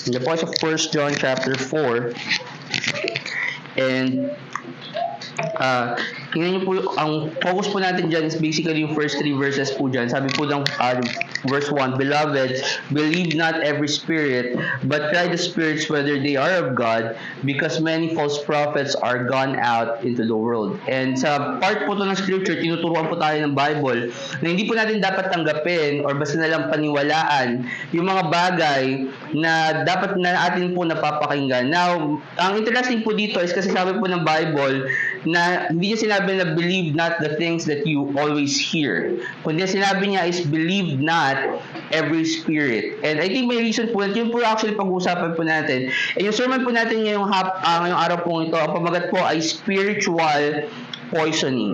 The book of 1 John chapter 4. And tingnan niyo po, ang focus po natin dyan is basically yung first 3 verses po dyan. Sabi po ng verse 1, Beloved, believe not every spirit, but try the spirits whether they are of God, because many false prophets are gone out into the world. And sa part po to ng scripture, tinuturuan po tayo ng Bible na hindi po natin dapat tanggapin or basta na lang paniwalaan yung mga bagay na dapat na atin po napapakinggan. Now, ang interesting po dito is kasi sabi po ng Bible na hindi niya sinabi na believe not the things that you always hear. Kundi sinabi niya is believe not every spirit. And I think may reason po, yun po actually pag-uusapan po natin. And yung sermon po natin ngayong araw po ito, ang pamagat po ay spiritual poisoning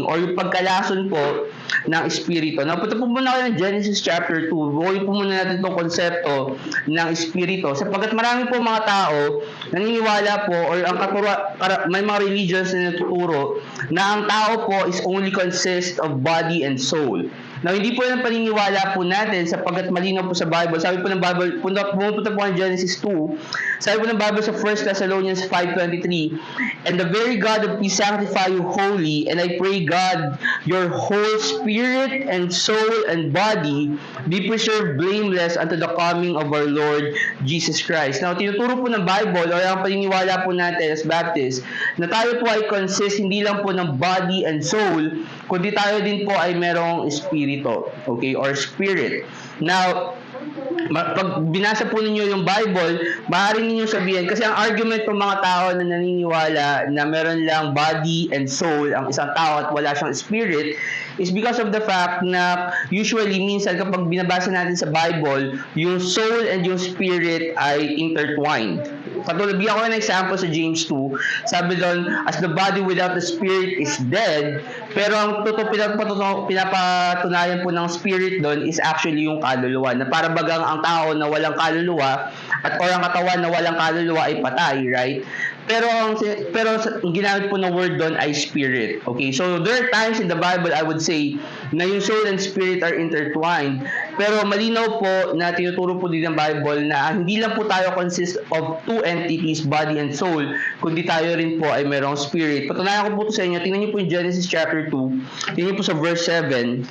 or yung pagkalason po ng espiritu. Now, punta po muna kayo ng Genesis chapter 2. Buhay po muna natin itong konsepto ng espiritu. Sapagkat marami po mga tao naniniwala po or may mga religions na natuturo na ang tao po is only consist of body and soul. Now, hindi po yan paniniwala po natin sapagkat malinaw po sa Bible. Sabi po ng Bible, pumunta po ng Genesis 2. Sabi po ng Bible sa 1 Thessalonians 5:23, And the very God of peace sanctify you wholly, and I pray God, your whole spirit and soul and body be preserved blameless unto the coming of our Lord Jesus Christ. Now, tinuturo po ng Bible, o ang paniniwala po natin as Baptist, na tayo po ay consist hindi lang po ng body and soul, kundi tayo din po ay merong espiritu, okay, or spirit. Now, pag binasa po ninyo yung Bible, maaari ninyo sabihin, kasi ang argument ng mga tao na naniniwala na meron lang body and soul ang isang tao at wala siyang spirit, is because of the fact na usually minsan kapag binabasa natin sa Bible, yung soul and yung spirit ay intertwined. Katulad, bigyan ko ng example sa James 2. Sabi doon, as the body without the spirit is dead, pero ang pinapatunayan po ng spirit doon is actually yung kaluluwa. Na para bagang ang tao na walang kaluluwa at or ang katawan na walang kaluluwa ay patay, right? Pero ang ginamit po ng word doon ay spirit. Okay, so there are times in the Bible, I would say, na yung soul and spirit are intertwined. Pero malinaw po na tinuturo po din ng Bible na hindi lang po tayo consist of two entities, body and soul, kundi tayo rin po ay merong spirit. Patunayan ko po ito sa inyo. Tingnan niyo po yung Genesis chapter 2. Tingnan niyo po sa verse 7.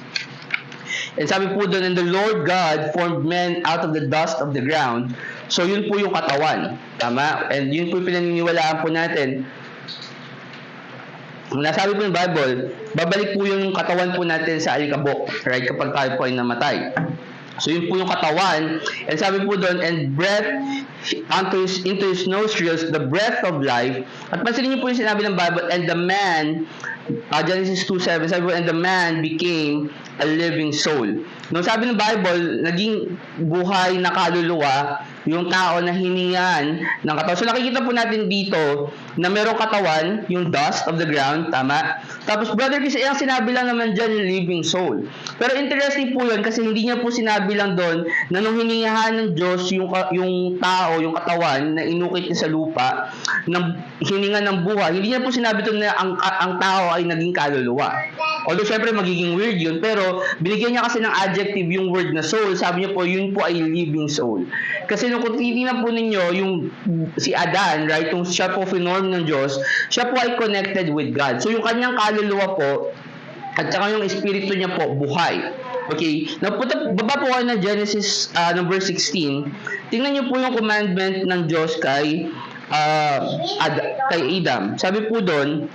And sabi po doon, And the Lord God formed men out of the dust of the ground. So yun po yung katawan. Tama? And yun po yung pinaniniwalaan po natin. Nasabi po ng Bible, babalik po yung katawan po natin sa alikabok, right? Kapag tayo po ay namatay. So yun po yung katawan. And sabi po doon, and breath into his nostrils, the breath of life. At pansinin niyo po yung sinabi ng Bible, and the man, Genesis 2:7, sabi po, and the man became a living soul. Nung sabi ng Bible, naging buhay na kaluluwa yung tao na hiningan ng katawan. So nakikita po natin dito na merong katawan, yung dust of the ground, tama? Tapos brother, kasi ang sinabi lang naman dyan yung living soul. Pero interesting po yun kasi hindi niya po sinabi lang doon na nung hiningahan ng Diyos yung tao, yung katawan na inukit niya sa lupa, ng hininga ng buhay, hindi niya po sinabi doon na ang tao ay naging kaluluwa. Although syempre magiging weird yun, pero binigyan niya kasi ng adjective yung word na soul. Sabi niya po, yun po ay living soul. Kasi nung kung titignan po ninyo, yung si Adan, right, yung siya po finorm ng Diyos, siya po ay connected with God. So yung kanyang kaluluwa po, at saka yung espiritu niya po, buhay. Okay, baba po kayo ng Genesis number 16. Tingnan niyo po yung commandment ng Diyos kay Adam. Sabi po doon,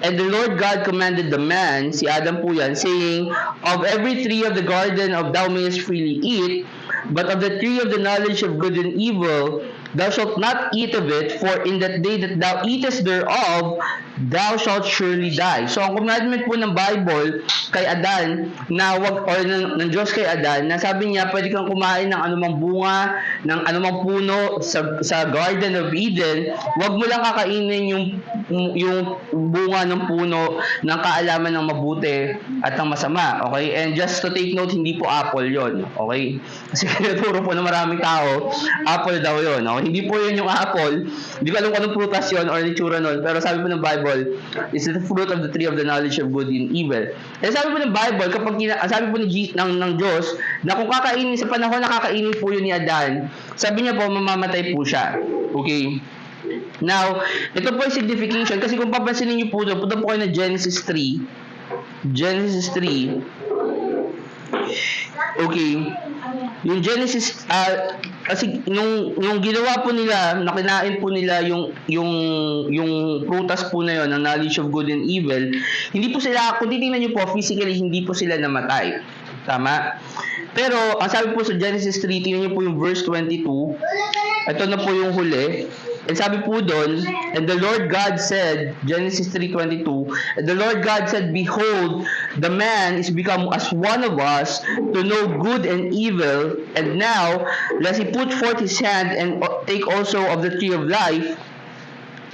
And the Lord God commanded the man, si Adam po yan, saying, Of every tree of the garden of thou mayest freely eat, but of the tree of the knowledge of good and evil, thou shalt not eat of it, for in that day that thou eatest thereof, thou shalt surely die. So, ang commandment po ng Bible kay Adan, ng Diyos kay Adan, na sabi niya, pwede kang kumain ng anumang bunga, ng anumang puno sa Garden of Eden, wag mo lang kakainin yung bunga ng puno ng kaalaman ng mabuti at ng masama. Okay? And just to take note, hindi po apple yon. Okay? Kasi tinuturo po ng maraming tao, apple daw yon. Okay? Hindi po yun yung apple. Hindi ko alam kung anong prutas yun or itsura nun. Pero sabi po ng Bible, Bible is the fruit of the tree of the knowledge of good and evil. Eh sabi po ng Bible, kapag sabi po ng Diyos, na kung kakainin sa panahon na kakainin po yun ni Adan, sabi niya po, mamamatay po siya. Okay? Now, ito po yung signification, kasi kung papansinin niyo po, punta po kayo na Genesis 3. Genesis 3. Okay. Yung Genesis, kasi nung ginawa po nila, nakinain po nila yung prutas po na yon, ng knowledge of good and evil, hindi po sila, kung titingnan niyo po, physically, hindi po sila namatay. Tama? Pero, ang sabi po sa Genesis 3, tingnan niyo po yung verse 22, ito na po yung huli. And sabi po doon, and the Lord God said, Genesis 3:22, and the Lord God said, behold, the man is become as one of us to know good and evil, and now, lest he put forth his hand and take also of the tree of life,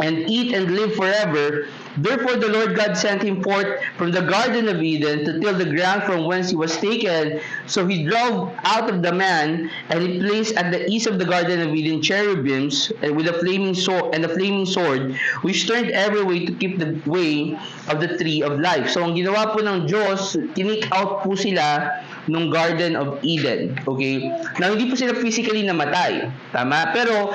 and eat and live forever. Therefore the Lord God sent him forth from the Garden of Eden to till the ground from whence he was taken. So he drove out of the man, and he placed at the east of the Garden of Eden cherubims, and with a flaming sword, which turned every way to keep the way of the tree of life. So ang ginawa po ng Diyos, tinik out po sila nung Garden of Eden. Okay? Now, hindi po sila physically namatay. Tama? Pero,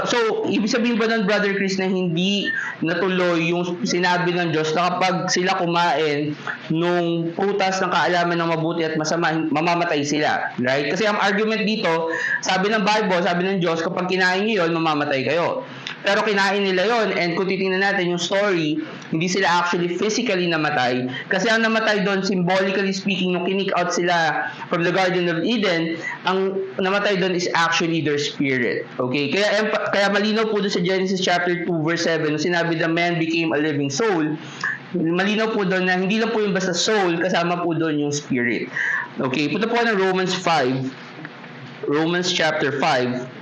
so, ibig sabihin ba ng Brother Chris na hindi natuloy yung sinabi ng Diyos na kapag sila kumain nung prutas ng kaalaman ng mabuti at masama, mamamatay sila. Right? Kasi ang argument dito, sabi ng Bible, sabi ng Diyos, kapag kinain nyo yun, mamamatay kayo. Pero kinain nila yon, and kung titingnan natin yung story, hindi sila actually physically namatay. Kasi ang namatay doon, symbolically speaking, nung kinik out sila from the Garden of Eden, ang namatay doon is actually their spirit. Okay? Kaya malinaw po doon sa Genesis chapter 2 verse 7, nung sinabi the man became a living soul, malinaw po doon na hindi lang po yung basta soul, kasama po doon yung spirit. Okay? Punta po ng Romans 5. Romans chapter 5.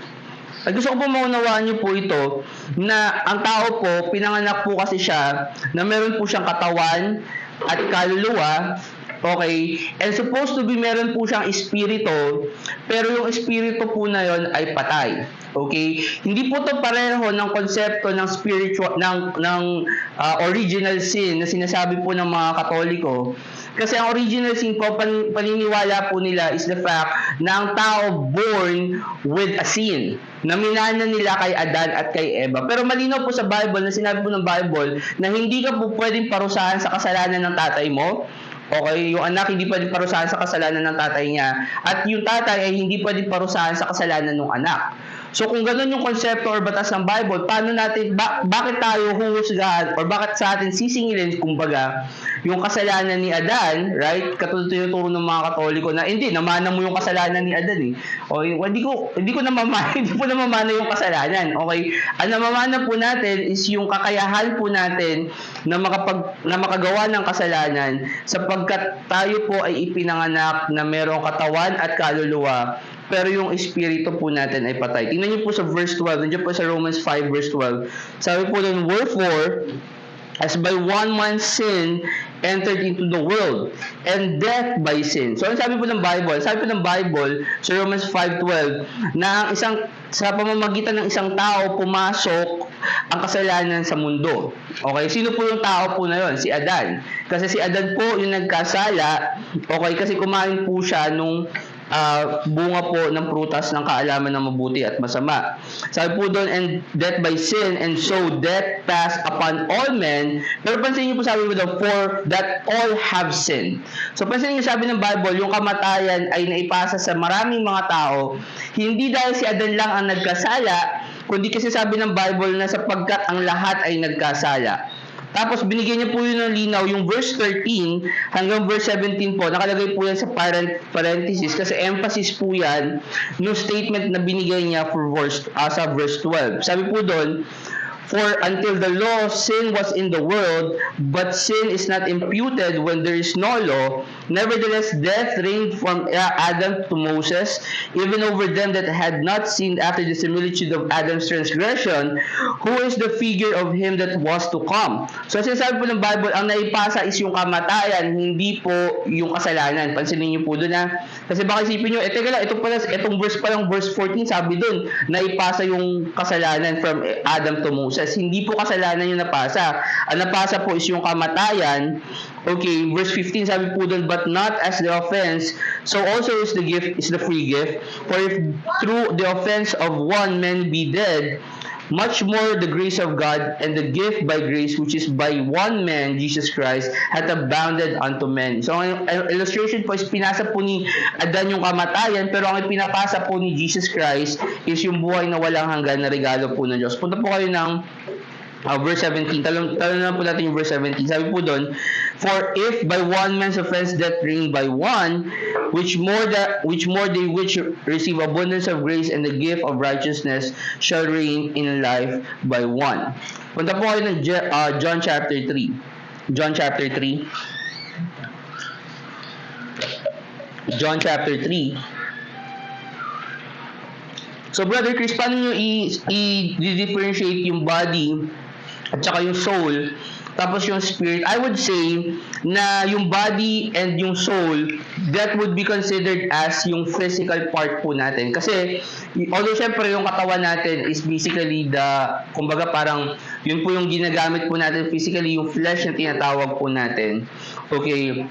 At gusto ko po maunawaan niyo po ito na ang tao po, pinanganak po kasi siya na meron po siyang katawan at kaluluwa. Okay? And supposed to be meron po siyang espiritu, pero yung espiritu po na yon ay patay. Okay? Hindi po ito pareho ng konsepto ng spiritual ng original sin na sinasabi po ng mga Katoliko. Kasi ang original sin po, paniniwala po nila is the fact na ang tao born with a sin na minana nila kay Adan at kay Eva. Pero malinaw po sa Bible, na sinabi po ng Bible, na hindi ka po pwedeng parusahan sa kasalanan ng tatay mo. Okay, yung anak hindi pwedeng parusahan sa kasalanan ng tatay niya, at yung tatay ay hindi pwedeng parusahan sa kasalanan ng anak. So kung ganun yung konsepto or batas ng Bible, paano natin, bakit tayo huhusgahan or bakit sa atin sisingilin, kumbaga, yung kasalanan ni Adan, right? Katulad tinuturo ng mga Katoliko na hindi, namana mo yung kasalanan ni Adan eh. Okay, hindi ko namamana yung kasalanan. Okay? Ang namamana po natin is yung kakayahan po natin na makagawa ng kasalanan sapagkat tayo po ay ipinanganak na merong katawan at kaluluwa, pero yung espiritu po natin ay patay. Tingnan niyo po sa verse 12, nandiyan po sa Romans 5 verse 12. Sabi po doon, wherefore, as by one man's sin entered into the world, and death by sin. So, ano sabi po ng Bible? Sabi po ng Bible sa Romans 5:12 na sa pamamagitan ng isang tao pumasok ang kasalanan sa mundo. Okay? Sino po yung tao po na yon? Si Adan. Kasi si Adan po yung nagkasala, okay, kasi kumain po siya nung bunga po ng prutas ng kaalaman ng mabuti at masama. Sabi po doon, and death by sin, and so death passed upon all men. Pero pansin niyo po, sabi po doon, for that all have sinned. So pansin niyo, sabi ng Bible, yung kamatayan ay naipasa sa maraming mga tao, hindi dahil si Adan lang ang nagkasala, kundi kasi sabi ng Bible na sapagkat ang lahat ay nagkasala. Tapos binigyan niya po yun ng linaw, yung verse 13 hanggang verse 17 po, nakalagay po yan sa parenthesis kasi emphasis po yan no statement na binigay niya sa verse 12. Sabi po doon, for until the law, sin was in the world, but sin is not imputed when there is no law. Nevertheless, death reigned from Adam to Moses, even over them that had not sinned after the similitude of Adam's transgression, who is the figure of him that was to come. So, sinasabi po ng Bible, ang naipasa is yung kamatayan, hindi po yung kasalanan. Pansinin niyo po doon na, kasi baka isipin niyo, teka lang, itong verse pa lang, verse 14, sabi doon, naipasa yung kasalanan from Adam to Moses. Hindi po kasalanan yung napasa. Ang napasa po is yung kamatayan. Okay, verse 15 sabi po doon, but not as the offense, so also is the gift, is the free gift. For if through the offense of one man be dead, much more the grace of God and the gift by grace, which is by one man, Jesus Christ, hath abounded unto men. So, ang illustration po is pinasa po ni Adan yung kamatayan, pero ang pinapasa po ni Jesus Christ is yung buhay na walang hanggan na regalo po ng Diyos. Punta po kayo ng verse 17. Talon na po natin yung verse 17. Sabi po doon, for if by one man's offense death reigned by one, which more they which receive abundance of grace and the gift of righteousness shall reign in life by one. Punta po kayo ng John chapter 3. John chapter 3. John chapter 3. So, Brother Chris, paano nyo i-differentiate yung body at saka yung soul, tapos yung spirit? I would say na yung body and yung soul, that would be considered as yung physical part po natin. Kasi, although syempre yung katawan natin is basically kumbaga parang, yun po yung ginagamit po natin physically, yung flesh na tinatawag po natin. Okay.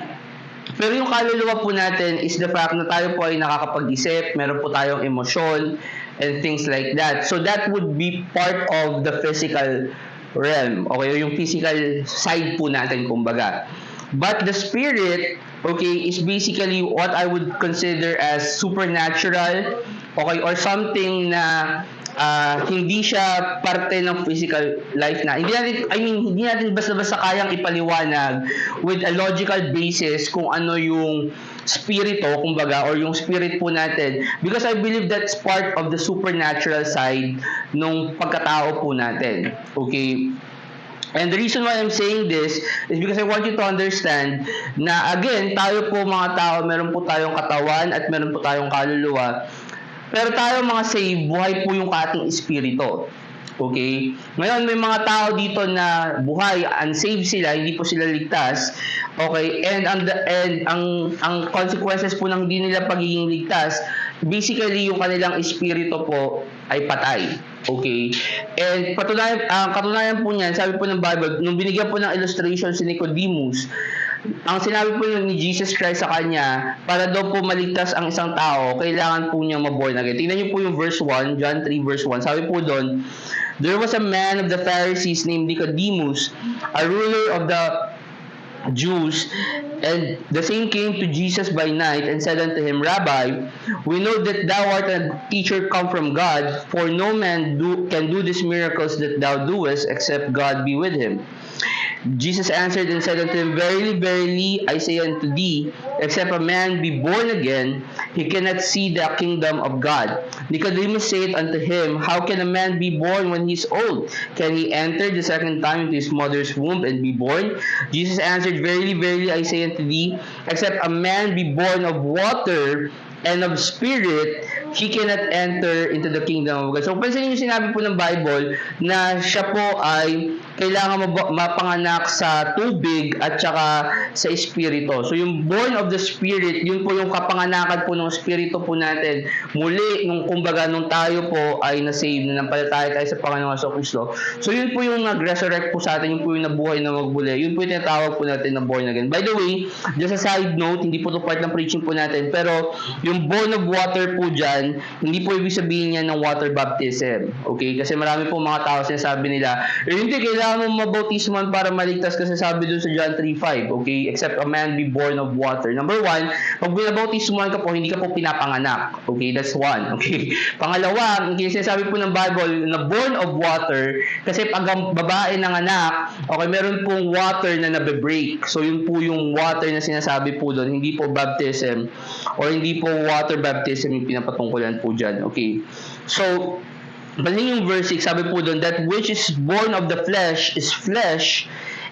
Pero yung kaluluwa po natin is the fact na tayo po ay nakakapag-isip, meron po tayong emosyon, and things like that. So that would be part of the physical realm, okay, yung physical side po natin kumbaga. But the spirit, okay, is basically what I would consider as supernatural, okay, or something na hindi siya parte ng physical life na. Hindi natin basta-basta kayang ipaliwanag with a logical basis kung ano yung spirito, kumbaga, or yung spirit po natin. Because I believe that's part of the supernatural side nung pagkatao po natin. Okay? And the reason why I'm saying this is because I want you to understand na, again, tayo po mga tao, meron po tayong katawan at meron po tayong kaluluwa. Pero tayo mga saved, buhay po yung ating espiritu. Okay? Ngayon, may mga tao dito na buhay, unsaved sila, hindi po sila ligtas. Okay? And ang consequences po ng hindi nila pagiging ligtas, basically yung kanilang espiritu po ay patay. Okay? And katunayan po niyan, sabi po ng Bible, nung binigyan po ng illustration si Nicodemus, ang sinabi po ni Jesus Christ sa kanya, para daw po maligtas ang isang tao, kailangan po niya maborn again. Tingnan niyo po yung verse 1, John 3 verse 1. Sabi po doon, there was a man of the Pharisees named Nicodemus, a ruler of the Jews, and the same came to Jesus by night and said unto him, Rabbi, we know that thou art a teacher come from God, for no man can do these miracles that thou doest, except God be with him. Jesus answered and said unto him, Verily, verily, I say unto thee, except a man be born again, he cannot see the kingdom of God. Nicodemus said unto him, How can a man be born when he is old? Can he enter the second time into his mother's womb and be born? Jesus answered, Verily, verily, I say unto thee, except a man be born of water and of spirit, he cannot enter into the kingdom of God. So, pansinin niyo sinabi po ng Bible na siya po ay kailangan mapanganak sa tubig at saka sa espiritu. So, yung born of the spirit, yun po yung kapanganakan po ng espiritu po natin. Muli, nung tayo po ay na-save, na nampalataya tayo sa Panginoong Jesucristo. So, yun po yung nag-resurrect po sa atin, yun po yung nabuhay na magbuli. Yun po yung tinatawag po natin na born again. By the way, just a side note, hindi po ito part ng preaching po natin, pero yung born of water po dyan, hindi po ibig sabihin yan ng water baptism. Okay? Kasi marami po mga tao sinasabi nila, hindi, kailangan mo mabautisman para maligtas kasi sabi dun sa John 3:5. Okay? Except a man be born of water. Number one, pag binabautisman ka po, hindi ka po pinapanganak. Okay? That's one. Okay? Pangalawa, sinasabi po ng Bible na born of water, kasi pag ang babae ng anak, okay, meron pong water na nabe-break. So, yun po yung water na sinasabi po doon, hindi po baptism or hindi po water baptism yung pinapatungkulan po dyan. Okay. So, balik yung verse 6, sabi po doon, that which is born of the flesh is flesh,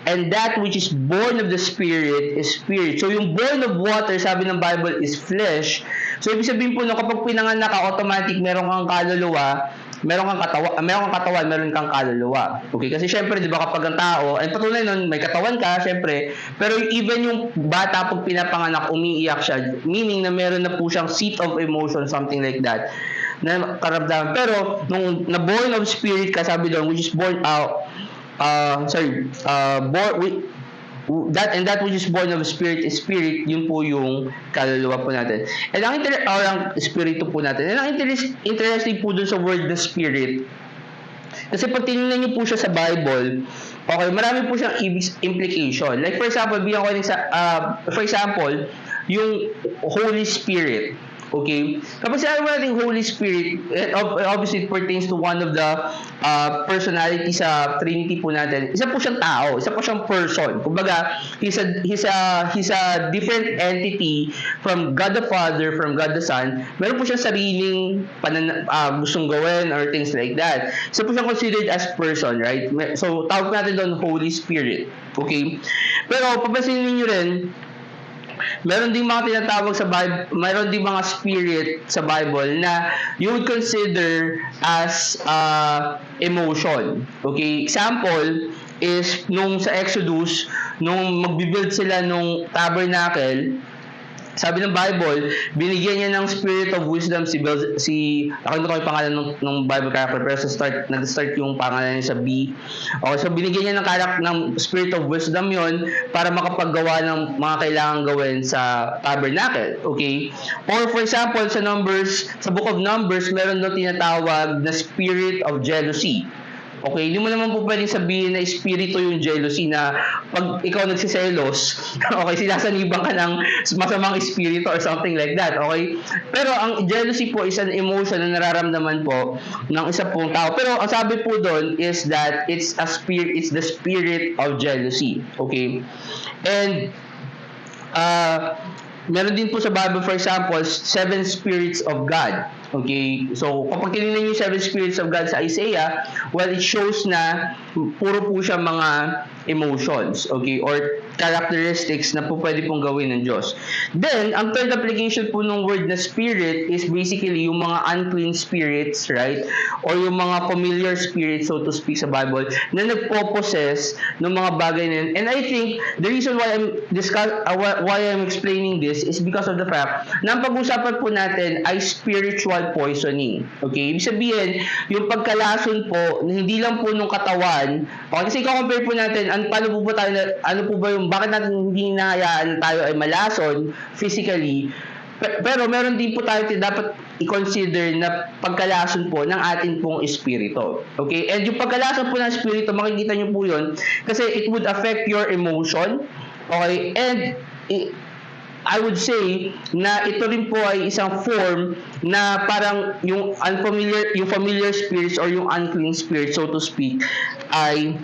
And that which is born of the Spirit is spirit. So yung born of water, sabi ng Bible, is flesh. So ibig sabihin po, no, kapag pinanganak ka, automatic meron kang kaluluwa, meron kang katawan, meron kang kaluluwa. Okay? Kasi syempre, di ba, kapag ang tao, ay patunay nun, may katawan ka, syempre, pero even yung bata, pag pinapanganak, umiiyak siya, meaning na meron na po siyang seat of emotion, something like that, na karamdaman. Pero, nung na-born of spirit ka, sabi doon, which is born out, that which is born of spirit is spirit, yun po yung kaluluwa po natin. And ang espiritu po natin. And ang interesting po dun sa word na spirit, kasi pag tinignan niyo po siya sa Bible, okay, marami po siyang implication. Like for example, yung Holy Spirit. Okay? Kapag sinabi mo natin Holy Spirit, obviously it pertains to one of the personality sa Trinity po natin. Isa po siyang tao, isa po siyang person. Kumbaga, he's a different entity from God the Father, from God the Son. Meron po siyang sariling gustong gawin or things like that. Isa po siyang considered as person, right? So, tawag natin doon Holy Spirit. Okay? Pero, papansinin niyo rin, meron ding mga tinatawag sa Bible, meron ding mga spirit sa Bible na you would consider as emotion. Okay? Example is nung sa Exodus, nung magbibuild sila nung tabernacle, sabi ng Bible, binigyan niya ng spirit of wisdom ako yung pangalan ng Bible character, pero nag-start yung pangalan niya sa B. Okay, so binigyan niya ng spirit of wisdom yon para makapaggawa ng mga kailangan gawin sa tabernacle. Okay? Or for example, sa book of Numbers, meron doon tinatawag na spirit of jealousy. Okay, hindi mo naman po pwedeng sabihin na espiritu yung jealousy na pag ikaw nagsiselos, okay, sinasaniban ka ng masamang espiritu or something like that, okay? Pero ang jealousy po is an emotion na nararamdaman po ng isa pong tao. Pero ang sabi po doon is that it's the spirit of jealousy, okay? And meron din po sa Bible, for example, 7 spirits of God. Okay? So, kapag tinignan niyo 7 spirits of God sa Isaiah, well, it shows na puro po siya mga emotions, okay? Or characteristics na po pwede pong gawin ng Diyos. Then, ang third application po ng word na spirit is basically yung mga unclean spirits, right? Or yung mga familiar spirits, so to speak, sa Bible, na nagpo-possess ng mga bagay na yun. And I think, the reason why I'm explaining this is because of the fact na ang pag-usapan po natin ay spiritual poisoning. Okay? Ibig sabihin, yung pagkalason po, hindi lang po nung katawan, okay, kasi i-compare po natin, bakit natin hindi hinahayaan na tayo ay malason physically, pero meron din po tayo dapat i-consider na pagkalason po ng ating pong espiritu. Okay? And yung pagkalason po ng espiritu, makikita nyo po yun, kasi it would affect your emotion. Okay? And I would say na ito rin po ay isang form na parang yung familiar spirits or yung unclean spirits, so to speak, ay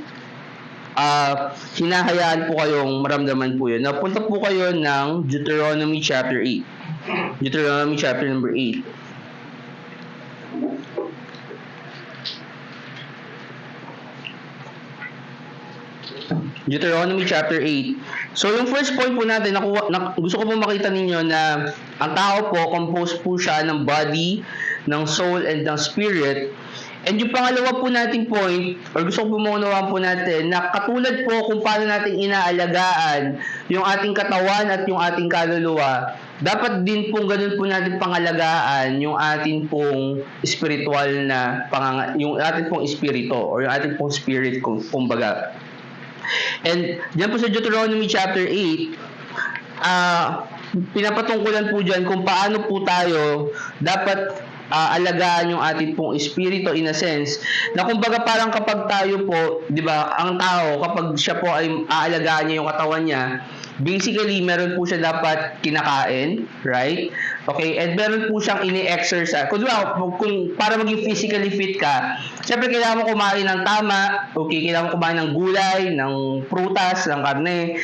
hinahayaan po kayong maramdaman po yun. Napunta po kayo ng Deuteronomy chapter 8. Deuteronomy chapter number 8. Deuteronomy chapter 8. So, yung first point po natin, gusto ko po makita ninyo na ang tao po, composed po siya ng body, ng soul, and ng spirit. And yung pangalawa po nating point, or gusto ko po maunawaan po natin, na katulad po kung paano natin inaalagaan yung ating katawan at yung ating kaluluwa, dapat din pong ganun po natin pangalagaan yung ating pong spiritual na, yung ating pong espiritu, or yung ating pong spirit, kumbaga. And diyan po sa Deuteronomy chapter 8, pinapatungkulan po dyan kung paano po tayo dapat alagaan yung ating pong espiritu in a sense na kumbaga parang kapag tayo po, di ba, ang tao kapag siya po ay aalagaan niya yung katawan niya, basically meron po siya dapat kinakain, right? Okay, and meron po siyang ini-exercise. Kung para maging physically fit ka, syempre kailangan mo kumain ng tama, okay, kailangan mo kumain ng gulay, ng prutas, ng karne.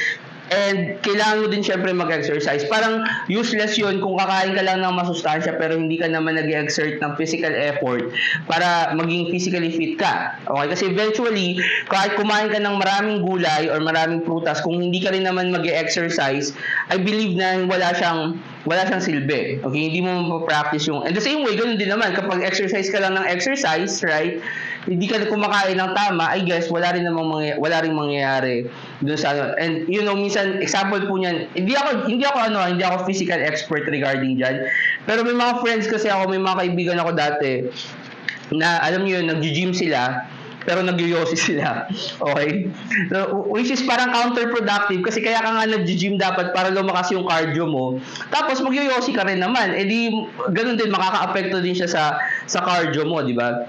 And kailangan mo din syempre mag-exercise. Parang useless yun kung kakain ka lang ng masustansya pero hindi ka naman nag-exert ng physical effort para maging physically fit ka. Okay? Kasi eventually, kahit kumain ka ng maraming gulay or maraming prutas, kung hindi ka rin naman mag-exercise, I believe na wala siyang silbi. Okay? Hindi mo mapapractice yung... And the same way, ganun din naman. Kapag exercise ka lang ng exercise, right? Hindi ka kumakain ng tama, I guess, wala rin mangyayari dun sa ano. And, you know, minsan, example po niyan, hindi ako physical expert regarding dyan. Pero may mga friends kasi ako, may mga kaibigan ako dati, na, alam niyo yun, nag-gym sila, pero nagyoyosi sila. Okay? So, which is parang counterproductive kasi kaya ka nga nag-gym dapat para lumakas yung cardio mo. Tapos magyoyosi ka rin naman. Eh di, ganun din, makaka-apekto din siya sa cardio mo, di ba?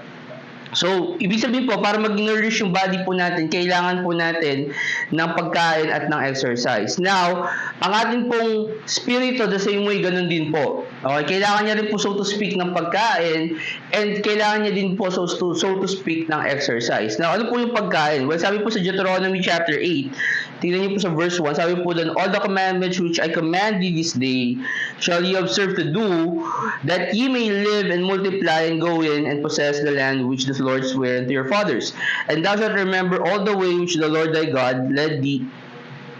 So, ibig sabihin po, para mag-nourish yung body po natin, kailangan po natin ng pagkain at ng exercise. Now, ang ating pong spirito, the same way, ganun din po. Okay, kailangan niya rin po, so to speak, ng pagkain, and kailangan niya din po, so to speak, ng exercise. Now, ano po yung pagkain? Well, sabi po sa Deuteronomy chapter 8, tingnan niyo po sa verse 1, sabi po doon, all the commandments which I command you this day shall ye observe to do, that ye may live and multiply and go in and possess the land which the Lord sware unto your fathers. And thou shalt remember all the way which the Lord thy God led thee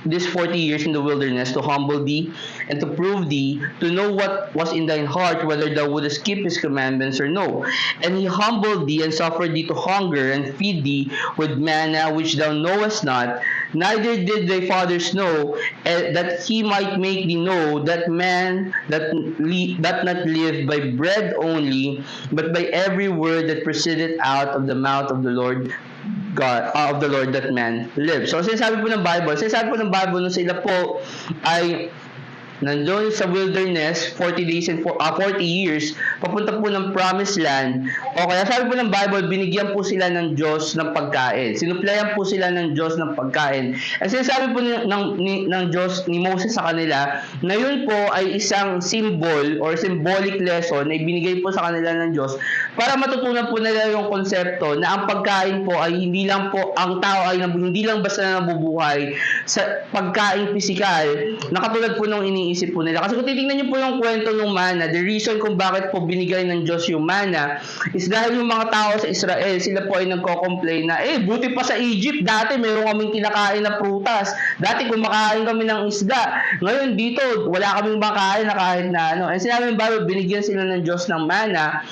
this 40 years in the wilderness, to humble thee and to prove thee, to know what was in thine heart, whether thou wouldest keep his commandments or no. And he humbled thee and suffered thee to hunger and feed thee with manna which thou knowest not, neither did thy fathers know, that he might make thee know that man that not live by bread only, but by every word that proceedeth out of the mouth of the Lord God, of the Lord that man lives. So, sinasabi po ng Bible nung sila po ay nandun sa wilderness 40 days and 40 years papunta po ng promised land. O kaya sabi po ng Bible, binigyan po sila ng Diyos ng pagkain. Sinuplayan po sila ng Diyos ng pagkain. At sinasabi po ng Diyos, ni Moses sa kanila, na yun po ay isang symbol or symbolic lesson na ibinigay po sa kanila ng Diyos para matutunan po nila yung konsepto na ang pagkain po ay hindi lang po, ang tao ay hindi lang basta nabubuhay sa pagkain pisikal, na katulad po nung iniisip po nila. Kasi kung titingnan niyo po yung kwento ng manna, the reason kung bakit po binigay ng Diyos yung manna is dahil yung mga tao sa Israel, sila po ay nagko-complain na, buti pa sa Egypt, dati meron kaming kinakain na prutas, dati kumakain kami ng isda, ngayon dito, wala kaming makain na kahit na ano. And sinabi ng Bible, binigyan sila ng Diyos ng manna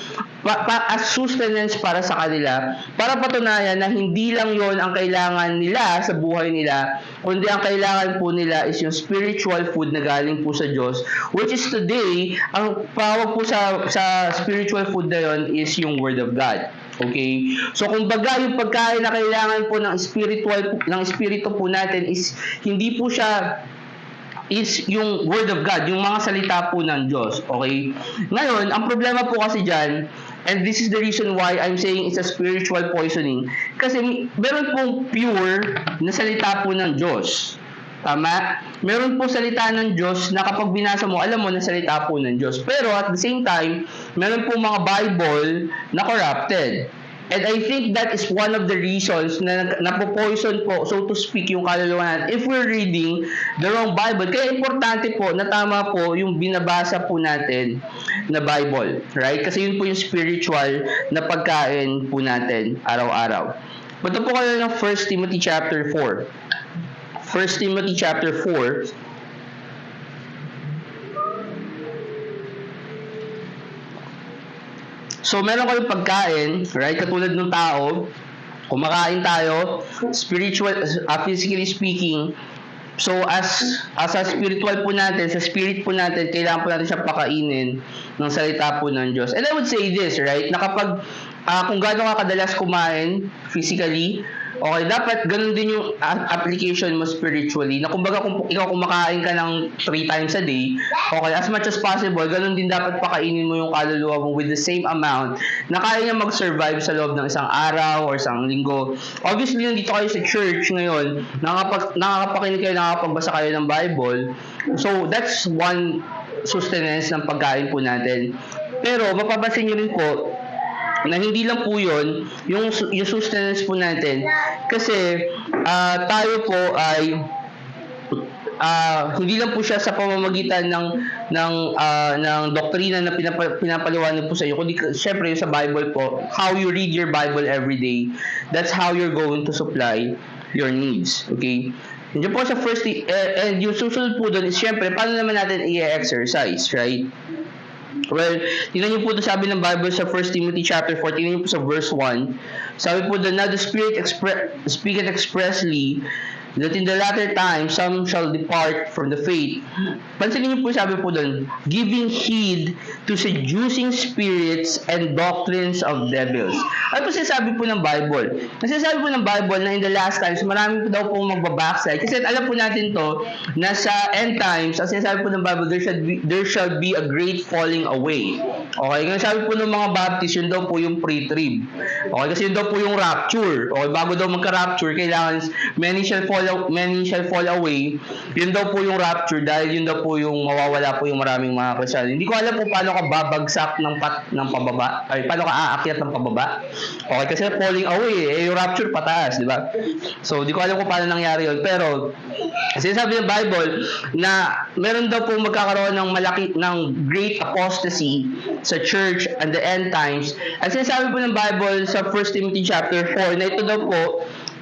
as sustenance para sa kanila, para patunayan na hindi lang yon ang kailangan nila sa buhay nila, kundi ang kailangan po nila is yung spiritual food na galing po sa Diyos, which is today, ang tawag po sa spiritual food na yon is yung Word of God. Okay? So kung baga yung pagkain na kailangan po ng espiritu po natin is hindi po siya is yung Word of God, yung mga salita po ng Diyos. Okay? Ngayon, ang problema po kasi dyan, and this is the reason why I'm saying it's a spiritual poisoning, kasi meron pong pure na salita po ng Diyos. Tama? Meron po salita ng Diyos na kapag binasa mo, alam mo na salita po ng Diyos. Pero at the same time, meron po mga Bible na corrupted. And I think that is one of the reasons na napopoison po, so to speak, yung kaluluwa natin if we're reading the wrong Bible. Kaya importante po na tama po yung binabasa po natin na Bible. Right? Kasi yun po yung spiritual na pagkain po natin araw-araw. Punta po kayo ng 1 Timothy chapter 4. 1 Timothy chapter 4. So, meron kayong pagkain, right? Katulad ng tao, kumakain tayo, physically speaking. So, as a spiritual po natin, sa spirit po natin, kailangan po natin siya pakainin ng salita po ng Diyos. And I would say this, right? Na kapag, kung gaano ka kadalas kumain physically, okay, dapat ganun din yung application mo spiritually. Na kumbaga kung ikaw kumakain ka ng 3 times a day, okay, as much as possible, ganun din dapat pakainin mo yung kaluluwa mo with the same amount na kaya niya mag-survive sa loob ng isang araw or isang linggo. Obviously, nandito kayo sa church ngayon, nakakapakinig kayo, nakakapagbasa kayo ng Bible. So, that's one sustenance ng pagkain po natin. Pero, mapapansin nyo rin po, na hindi lang po yun, yung sustenance po natin. Kasi tayo po ay hindi lang po siya sa pamamagitan ng doktrina na pinapaliwanag po sa iyo, kundi syempre sa Bible po, how you read your Bible every day, that's how you're going to supply your needs. Okay? Diyan po sa first, and yung susunod po doon is syempre, paano naman natin i-exercise, right? Well, tingnan niyo po ito sabi ng Bible sa 1 Timothy chapter 4, tingnan niyo po sa verse 1. Sabi po doon, now the Spirit speaketh expressly that in the latter time some shall depart from the faith. Pansinin niyo po sabi po doon, giving heed to seducing spirits and doctrines of devils. Ano po sinasabi po ng Bible? Sinasabi po ng Bible na in the last times, marami po daw po magbabackslide. Kasi alam po natin to, na sa end times, ang sinasabi po ng Bible, there shall be a great falling away. Okay? Kaya sabi po ng mga Baptist, yun daw po yung pre-trib. Okay? Kasi yun daw po yung rapture. Okay? Bago daw magka-rapture, kailangan many shall fall away. Yun daw po yung rapture dahil yun daw po yung mawawala po yung maraming mga Kristiyan. Hindi ko alam po paano ka babagsak ng pababa, ay paano ka aakyat ng pababa. Okay, kasi falling away yung rapture pataas, di ba? So, di ko alam kung paano nangyari yun. Pero, sinasabi ng Bible na meron daw po magkakaroon ng great apostasy sa church at the end times. At sinasabi po ng Bible sa 1 Timothy chapter 4 na ito daw po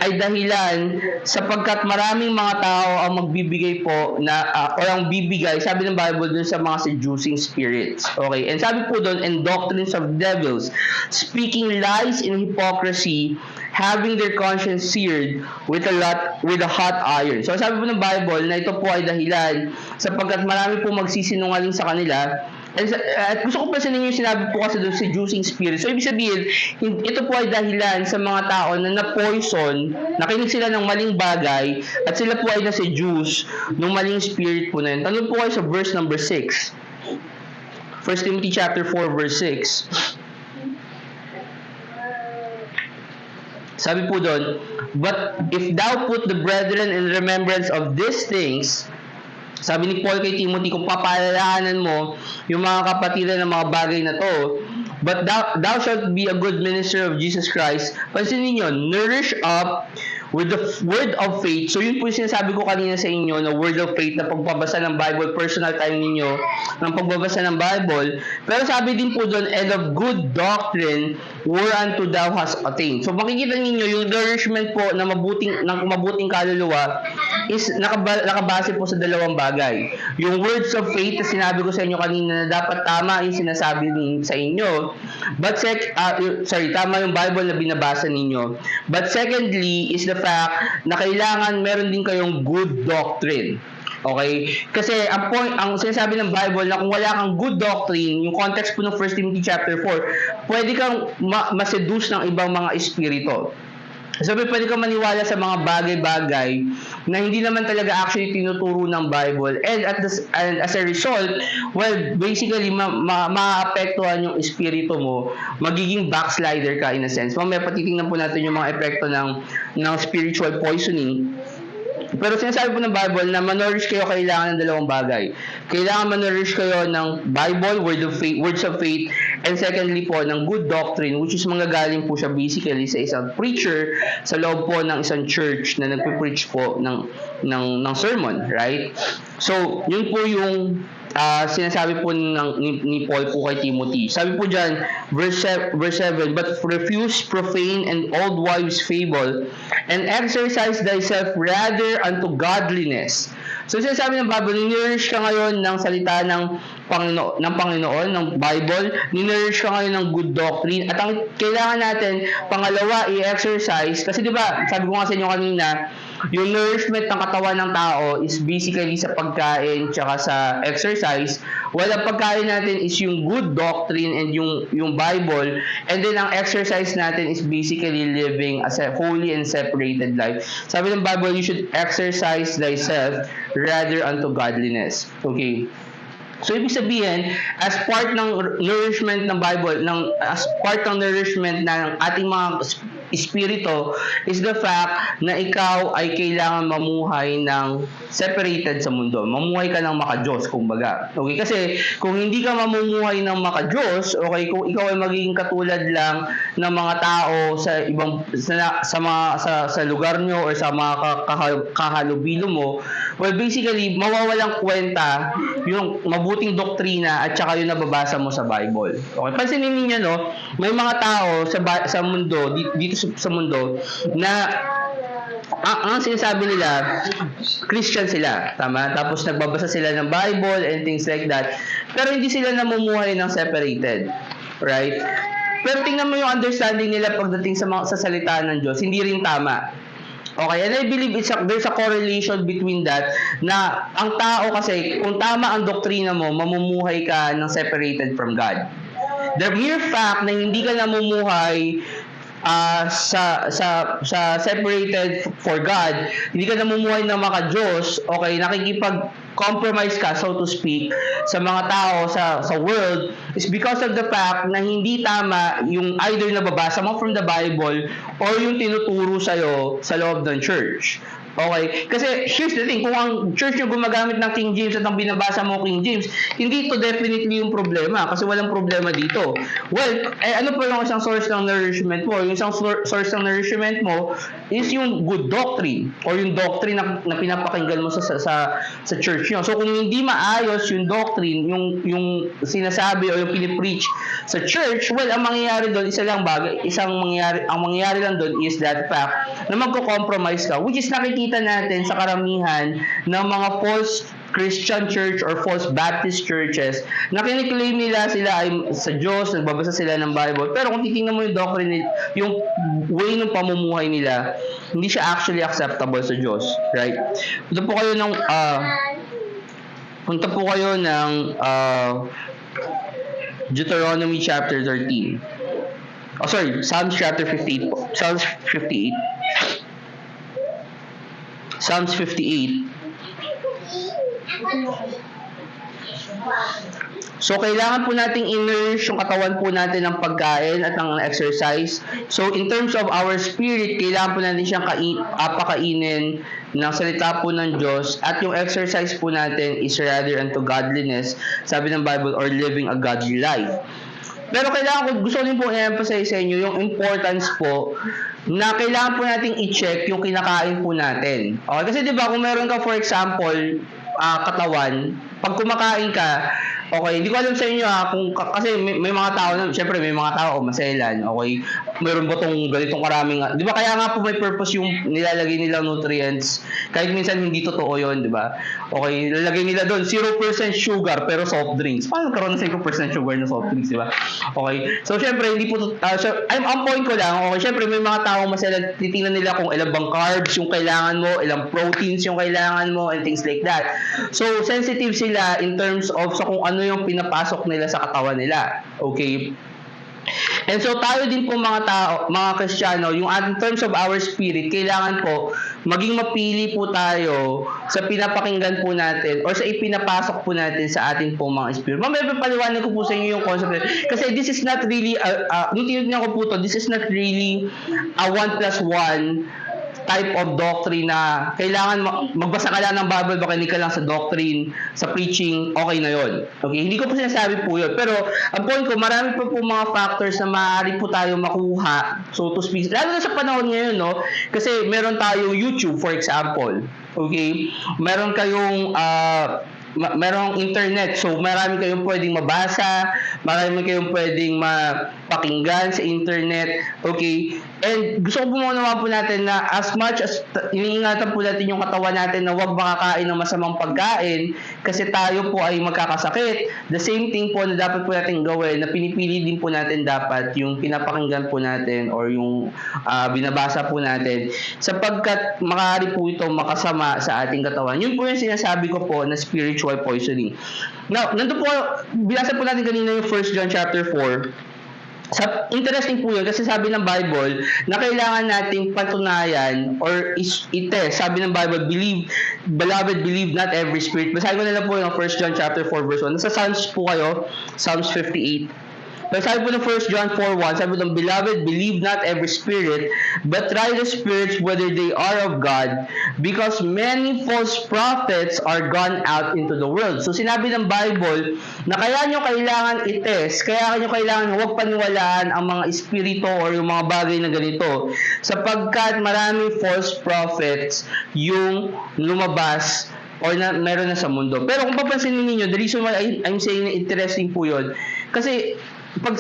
ay dahilan sapagkat maraming mga tao ang magbibigay po na o ang bibigay, sabi ng Bible dun sa mga seducing spirits. Okay? And sabi po dun, and doctrines of devils, speaking lies in hypocrisy, having their conscience seared with a hot iron. So sabi po ng Bible na ito po ay dahilan sapagkat marami po magsisinungaling sa kanila. At gusto ko pansinin yung sinabi po kasi doon, seducing spirit. So, ibig sabihin, ito po ay dahilan sa mga tao na na-poison, nakinig sila ng maling bagay, at sila po ay na-seduce ng maling spirit po na yun. Tanong po kayo sa verse number 6. 1 Timothy chapter 4, verse 6. Sabi po doon, but if thou put the brethren in remembrance of these things, sabi ni Paul kay Timothy, kung papaalalahanan mo yung mga kapatiran ng mga bagay na to, but thou shalt be a good minister of Jesus Christ. Pansinin niyo, nourish up with the word of faith. So yun po yung sinasabi ko kanina sa inyo, na word of faith, na pagbabasa ng Bible, personal time ninyo ng pagbabasa ng Bible. Pero sabi din po doon, and of good doctrine whereunto thou hast attained. So makikita ninyo yung nourishment po ng mabuting kaluluwa is nakabase po sa dalawang bagay. Yung words of faith na sinabi ko sa inyo kanina na dapat tama yung sinasabi sa inyo. But tama yung Bible na binabasa ninyo. But secondly is the fact na kailangan meron din kayong good doctrine. Okay? Kasi ang sinasabi ng Bible na kung wala kang good doctrine, yung context po ng 1 Timothy chapter 4, pwede kang ma-seduce ng ibang mga espiritu. Sabi, pwede kang maniwala sa mga bagay-bagay na hindi naman talaga actually tinuturo ng Bible. And as a result, well, basically, maapektuhan yung espiritu mo, magiging backslider ka in a sense. Mamaya patitingnan po natin yung mga epekto ng spiritual poisoning. Pero sinasabi po ng Bible na manorish kayo kailangan ng dalawang bagay. Kailangan manorish kayo ng Bible, words of faith, and secondly po ng good doctrine, which is manggagaling po siya basically sa isang preacher sa loob po ng isang church na nagpe-preach po ng sermon, right? So, yun po yung sinasabi po ni Paul po kay Timothy. Sabi po dyan, verse 7, but refuse profane and old wives' fable, and exercise thyself rather unto godliness. So sinasabi ng Bible, ninourish ka ngayon ng salita ng Panginoon, ng Bible, ninourish ka ngayon ng good doctrine, at ang kailangan natin, pangalawa, i-exercise, kasi diba, sabi ko nga sa inyo kanina, yung nourishment ng katawan ng tao is basically sa pagkain tsaka sa exercise. Well, ang pagkain natin is yung good doctrine and yung Bible, and then ang exercise natin is basically living as a holy and separated life. Sabi ng Bible, you should exercise thyself rather unto godliness. Okay. So, ibig sabihin, as part ng nourishment ng Bible, as part ng nourishment ng ating mga espiritu is the fact na ikaw ay kailangan mamuhay ng separated sa mundo. Mamuhay ka ng maka-Diyos, kumbaga. Okay, kasi kung hindi ka mamumuhay ng maka-Diyos, okay, kung ikaw ay magiging katulad lang ng mga tao sa ibang sa lugar nyo or sa mga kahalubilo mo, well, basically, mawawalang kwenta yung mabuting doktrina at saka yung nababasa mo sa Bible. Okay, pansinin niyo, no, may mga tao sa mundo, dito sa mundo, na ang sinasabi nila, Christian sila, tama? Tapos nagbabasa sila ng Bible and things like that. Pero hindi sila namumuhay ng separated, right? Pero tingnan mo yung understanding nila pagdating sa salita ng Diyos, hindi rin tama. Okay, and I believe there's a correlation between that, na ang tao kasi, kung tama ang doktrina mo, mamumuhay ka ng separated from God. The mere fact na hindi ka namumuhay sa separated for God, hindi ka namumuhay ng maka-Diyos, okay, nakikipag-compromise ka, so to speak, sa mga tao, sa world, is because of the fact na hindi tama yung either nababasa mo from the Bible or yung tinuturo sa'yo sa loob ng church. Okay? Kasi here's the thing, kung ang church nyo gumagamit ng King James at ang binabasa mo King James, hindi ito definitely yung problema kasi walang problema dito. Well, ano pa yung isang source ng nourishment mo? Yung isang source ng nourishment mo is yung good doctrine or yung doctrine na pinapakinggan mo sa church nyo. So kung hindi maayos yung doctrine, yung sinasabi o yung pinipreach sa church, well, ang mangyayari doon, ang mangyayari lang doon is that fact na magko-compromise ka, which is nakikita natin sa karamihan ng mga false Christian church or false Baptist churches na kiniklaim nila sila ay sa Diyos, nagbabasa sila ng Bible, pero kung titingnan mo yung doctrine, yung way ng pamumuhay nila, hindi siya actually acceptable sa Diyos, right? Punta po kayo ng Deuteronomy chapter 13. Oh, sorry, Psalms chapter 58 po. Psalms 58. Psalms 58. So, kailangan po nating i-nourish yung katawan po natin ng pagkain at ng exercise. So, in terms of our spirit, kailangan po natin siyang pakainin ng salita po ng Diyos. At yung exercise po natin is rather unto godliness, sabi ng Bible, or living a godly life. Pero gusto ko din po i-emphasize sa inyo yung importance po na kailangan po nating i-check yung kinakain po natin. Okay? Kasi diba, kung meron ka, for example, katawan, pag kumakain ka, okay, hindi ko alam sa inyo kasi may mga tao na, syempre may mga tao, maselan, okay, meron ba tong ganitong karaming, di ba kaya nga po may purpose yung nilalagay nilang nutrients, kahit minsan hindi totoo yun, di ba? Okay, nilalagay nila doon, 0% sugar, pero soft drinks. Paano karoon ng 0% sugar na soft drinks, di ba? Okay, so syempre, hindi po, ang point ko lang, okay, syempre may mga tao maselan, titingnan nila kung ilang bang carbs yung kailangan mo, ilang proteins yung kailangan mo, and things like that. So, sensitive sila in terms of kung ano yung pinapasok nila sa katawan nila. Okay? And so, tayo din po mga tao, mga Kristiyano, yung in terms of our spirit, kailangan po maging mapili po tayo sa pinapakinggan po natin or sa ipinapasok po natin sa ating po mga spirit. Mamaya paliwanag ko po sa inyo yung concept. Kasi this is not really, nung tinignan ko po to, this is not really a 1+1 type of doctrine na kailangan magbasa ka lang ng Bible, makinig ka lang sa doctrine, sa preaching, okay na yon. Okay, hindi ko po sinasabi po yun. Pero ang point ko, marami pa po mga factors na maaari po tayo makuha, so to speak. Lalo na sa panahon ngayon, no? Kasi meron tayong YouTube, for example. Okay? Meron kayong merong internet, so marami kayong pwedeng mabasa, marami kayong pwedeng mapakinggan sa internet, okay? And gusto ko po naman po natin na as much as iniingatan po natin yung katawan natin na huwag makakain ng masamang pagkain kasi tayo po ay magkakasakit. The same thing po na dapat po natin gawin, na pinipili din po natin dapat yung pinapakinggan po natin or yung binabasa po natin sapagkat maaari po ito makasama sa ating katawan. Yun po yung sinasabi ko po na spiritual poisoning. Now, nandun po, binasa po natin kanina yung 1 John chapter 4. Interesting po yun kasi sabi ng Bible na kailangan nating patunayan or itest. Sabi ng Bible, beloved, believe not every spirit. Basahin ko na lang po yung 1 John chapter 4 verse 1. Nasa Psalms po kayo, Psalms 58. Pero sabi po ng 1 John 4:1, sabi po, Beloved, believe not every spirit, but try the spirits whether they are of God, because many false prophets are gone out into the world. So sinabi ng Bible na kaya nyo kailangan i-test, kaya nyo kailangan huwag paniwalaan ang mga espiritu or yung mga bagay na ganito, sapagkat maraming false prophets yung lumabas or na meron na sa mundo. Pero kung papansinin niyo, the reason why I'm saying na interesting po yun, kasi pag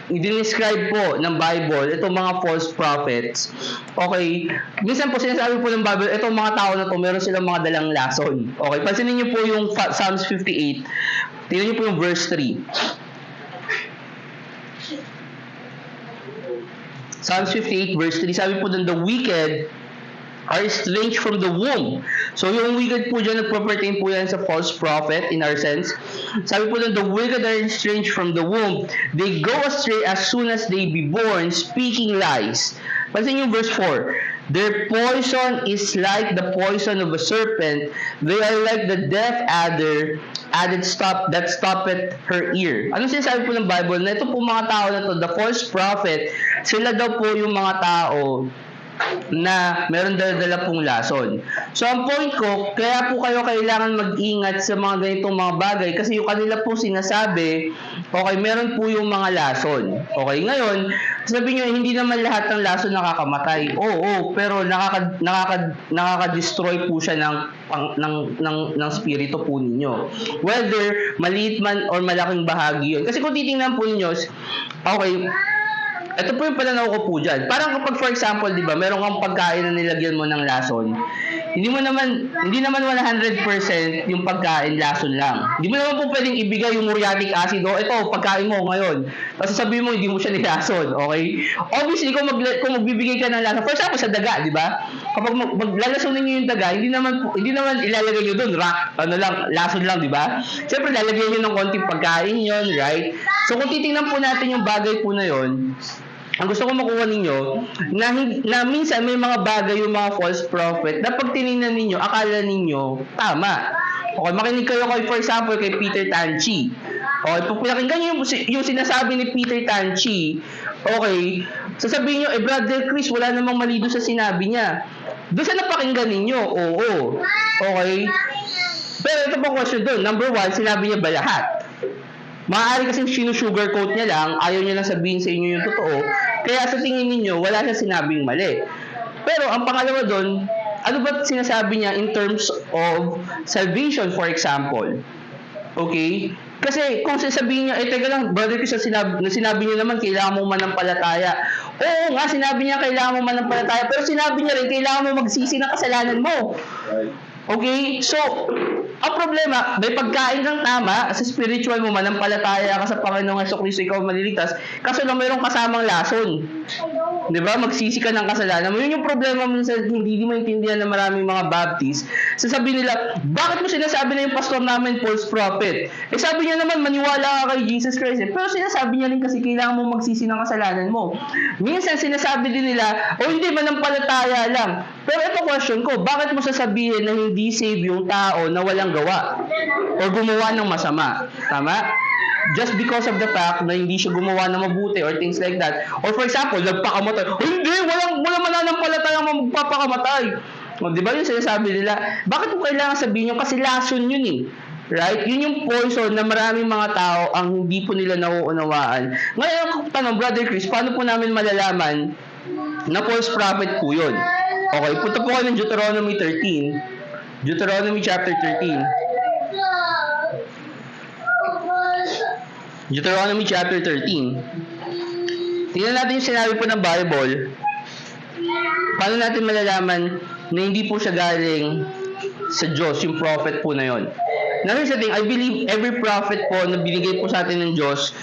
i-describe po ng Bible itong mga false prophets, okay, minsan po sinasabi po ng Bible, itong mga tao na to, meron silang mga dalang lason. Okay, pansinin niyo po yung Psalms 58, tingnan niyo po yung verse 3. Psalms 58 verse 3, sabi po doon, the wicked are estranged from the womb. So yung wicked po dyan, nagpo-pertain po yan sa false prophet in our sense. Sabi po doon, the wicked are estranged from the womb. They go astray as soon as they be born, speaking lies. Pansin yung verse 4. Their poison is like the poison of a serpent. They are like the deaf adder that stoppeth her ear. Ano sinasabi po ng Bible? Na ito po mga tao na to, the false prophet, sila daw po yung mga tao na meron dala-dala pong lason. So, ang point ko, kaya po kayo kailangan mag-ingat sa mga ganitong mga bagay kasi yung kanila po sinasabi, okay, meron po yung mga lason. Okay, ngayon, sabi nyo, hindi naman lahat ng lason nakakamatay. Oo, pero nakaka-destroy po siya ng spirito po ninyo. Whether maliit man or malaking bahagi yun. Kasi kung titingnan po ninyo, okay, ito po yung pananaw ko po dyan. Parang kapag for example, di ba, meron kang pagkain na nilagyan mo ng lason, hindi naman 100% yung pagkain lason lang. Hindi mo naman po pwedeng ibigay yung muriatic acid, ito, pagkain mo ngayon. Kasi sabihin mo, hindi mo siya nilason, okay? Obviously, kung magbibigay ka ng lason, for example, sa daga, di ba? Kapag maglalasonin niyo yung daga, hindi naman ilalagay niyo doon, lason lang, di ba? Siyempre, lalagyan niyo ng konting pagkain yon, right? So, kung titingnan po natin yung bagay po na yon, ang gusto ko makuha ninyo, na minsan may mga bagay yung mga false prophet na pag tinignan ninyo, akala ninyo, tama. Okay, makinig kayo for example, kay Peter Tanchi. Okay, pag pinakinggan nyo yung sinasabi ni Peter Tanchi, okay, sasabihin nyo, Brother Chris, wala namang mali doon sa sinabi niya. Doon sa napakinggan ninyo, oo. Okay? Pero ito pa question doon. Number 1, sinabi niya ba lahat? Maaari kasing sinusugarcoat niya lang, ayaw niya lang sabihin sa inyo yung totoo, kaya sa tingin ninyo, wala siyang sinabing mali. Pero ang pangalawa doon, ano ba sinasabi niya in terms of salvation, for example? Okay? Kasi kung sasabihin niya, teka lang, brother Chris, sinabi niya naman, kailangan mo manampalataya. Oo nga, sinabi niya, kailangan mo manampalataya, pero sinabi niya rin, kailangan mo magsisi ng kasalanan mo. Okay? So, ang problema, may pagkain kang tama, sa spiritual mo, manampalataya ka sa Panginoong Jesucristo, ikaw maliligtas, kaso lang mayroong kasamang lason. Di ba? Magsisi ka ng kasalanan mo. Yun yung problema mo sa hindi maintindihan ng maraming mga Baptist. Sasabihin nila, bakit mo sinasabi na yung pastor namin false prophet? Sabi niya naman, maniwala ka kay Jesus Christ. Pero sinasabi niya rin kasi kailangan mo magsisi ng kasalanan mo. Minsan sinasabi din nila, hindi, manampalataya lang. Pero ito question ko, bakit mo sasabihin na hindi save yung tao na walang gawa o gumawa ng masama? Tama? Just because of the fact na hindi siya gumawa ng mabuti or things like that. Or for example, nagpakamatay. Hindi, walang mananampalataya magpapakamatay. Di ba yung sinasabi nila? Bakit mo kailangan sabihin yun? Kasi lason yun eh. Right? Yun yung poison na maraming mga tao ang hindi po nila nauunawaan. Ngayon, tanong, Brother Chris, paano po namin malalaman na false prophet po yun? Okay, punta po kayo ng Deuteronomy 13. Deuteronomy chapter 13. Deuteronomy chapter 13. Tingnan natin yung sinabi po ng Bible. Paano natin malalaman na hindi po siya galing sa Diyos, yung prophet po na yon? Now here's the thing, I believe every prophet po na binigay po sa atin ng Diyos,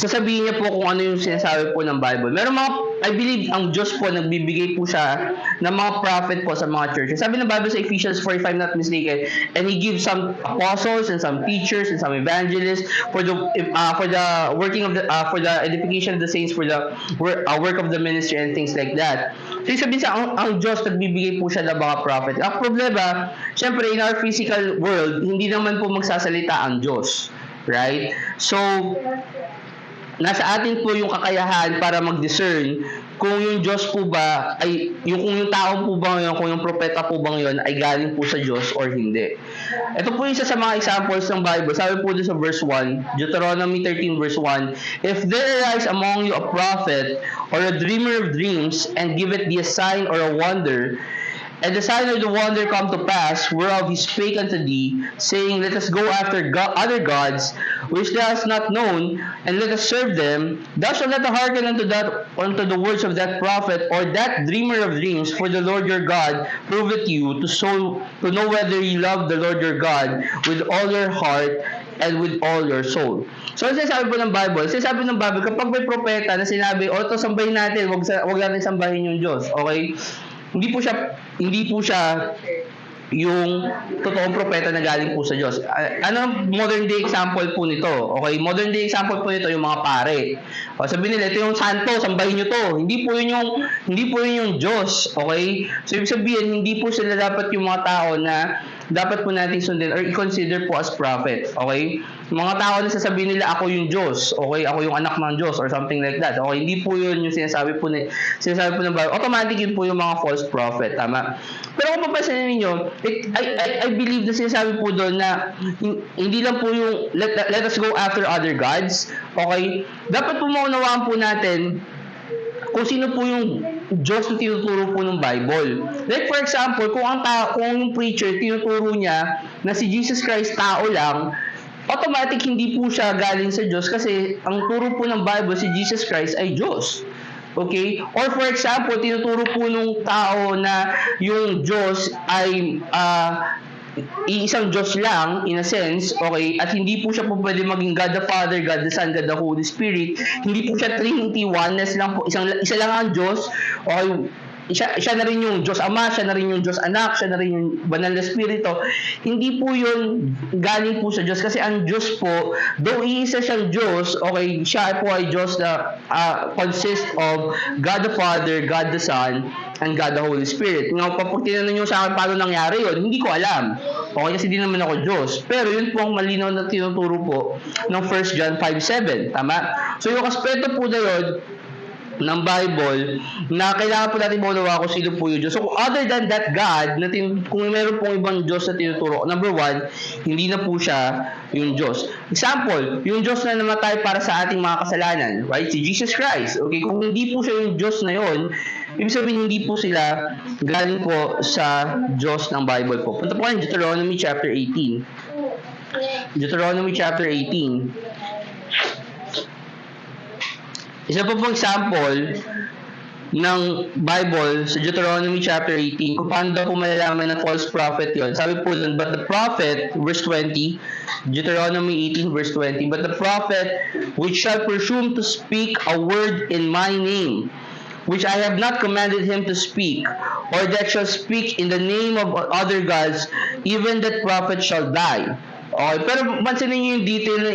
sasabihin niya po kung ano yung sinasabi po ng Bible. Meron mga I believe ang Diyos po nagbibigay po siya ng mga prophet po sa mga churches. Sabi ng Bible sa Ephesians 4, if I'm not mistaken, and He gives some apostles and some teachers and some evangelists for the working of the for the edification of the saints, for the work of the ministry and things like that. So sabihin sa ang Diyos nagbibigay po siya ng mga prophet. Ang problema, syempre in our physical world, hindi naman po magsasalita ang Diyos, right? So nasa atin po yung kakayahan para mag-discern kung yung Diyos po ba ay kung yung tao po ba ngayon, kung yung propeta po ba ngayon ay galing po sa Diyos or hindi. Ito po isa sa mga examples ng Bible. Sabi po doon sa verse 1, Deuteronomy 13 verse 1, "If there arise among you a prophet or a dreamer of dreams, and give it thee a sign or a wonder, and the sign of the wonder come to pass, whereof he spake unto thee, saying, Let us go after other gods, which thou hast not known, and let us serve them. Thou shalt not hearken unto the words of that prophet, or that dreamer of dreams, for the Lord your God proveth you to know whether ye love the Lord your God with all your heart and with all your soul." So, sinasabi po ng Bible, kapag may propeta na sinabi, ito sambahin natin, wag natin sambahin yung Diyos, okay? Hindi po siya yung totoong propeta na galing po sa Diyos. Ano modern day example po nito? Okay, modern day example po nito yung mga pare. O, sabihin nila, ito yung santo, sambahin nyo to. Hindi po yun yung Diyos. Okay? So, ibig sabihin, hindi po sila dapat yung mga tao na dapat po natin sundin or i-consider po as prophet. Okay? Mga tao na sasabihin nila, ako yung Diyos. Okay? Ako yung anak ng Diyos or something like that. Okay? Hindi po yun yung sinasabi po ng Bible. Automatic yun po yung mga false prophet. Tama? Pero kung papasanin ninyo, I believe na sinasabi po doon na hindi lang po yung let us go after other gods. Okay? Dapat po maunawaan po natin kung sino po yung Diyos na tinuturo po ng Bible. Like for example, kung yung preacher tinuturo niya na si Jesus Christ tao lang, automatic hindi po siya galing sa Diyos kasi ang turo po ng Bible si Jesus Christ ay Diyos. Okay? Or for example, tinuturo po nung tao na yung Diyos ay iisang Diyos lang, in a sense, okay, at hindi po siya po pwede maging God the Father, God the Son, God the Holy Spirit. Hindi po siya Trinity, oneness lang po, isa lang ang Diyos, okay, siya na rin yung Diyos Ama, siya na rin yung Diyos Anak, siya na rin yung Banal na Espiritu. Hindi po yun galing po sa Diyos kasi ang Diyos po, though iisa siyang Diyos, okay, siya po ay Diyos na consists of God the Father, God the Son, and God the Holy Spirit. Ngayon, kapag tinanong nyo sa akin paano nangyari yun, hindi ko alam. Okay, kasi di naman ako Diyos. Pero yun po ang malinaw na tinuturo po ng 1 John 5:7. Tama? So yung aspeto po na yun, ng Bible na kailangan po natin maunawa kung sino po yung Diyos. So, other than that God, kung meron pong ibang Diyos na tinuturo, number one, hindi na po siya yung Diyos. Example, yung Diyos na namatay para sa ating mga kasalanan, right? Si Jesus Christ. Okay, kung hindi po siya yung Diyos na yun, ibig sabihin hindi po sila galing po sa Diyos ng Bible po. Punta po kayo Deuteronomy chapter 18. Deuteronomy chapter 18. Isa po pong example ng Bible sa Deuteronomy chapter 18 kung paano daw po malalaman na false prophet yon. Sabi po dun, but the prophet, verse 20, Deuteronomy 18 verse 20, but the prophet which shall presume to speak a word in my name, which I have not commanded him to speak, or that shall speak in the name of other gods, even that prophet shall die. Okay, pero pansinin niyo yung detail na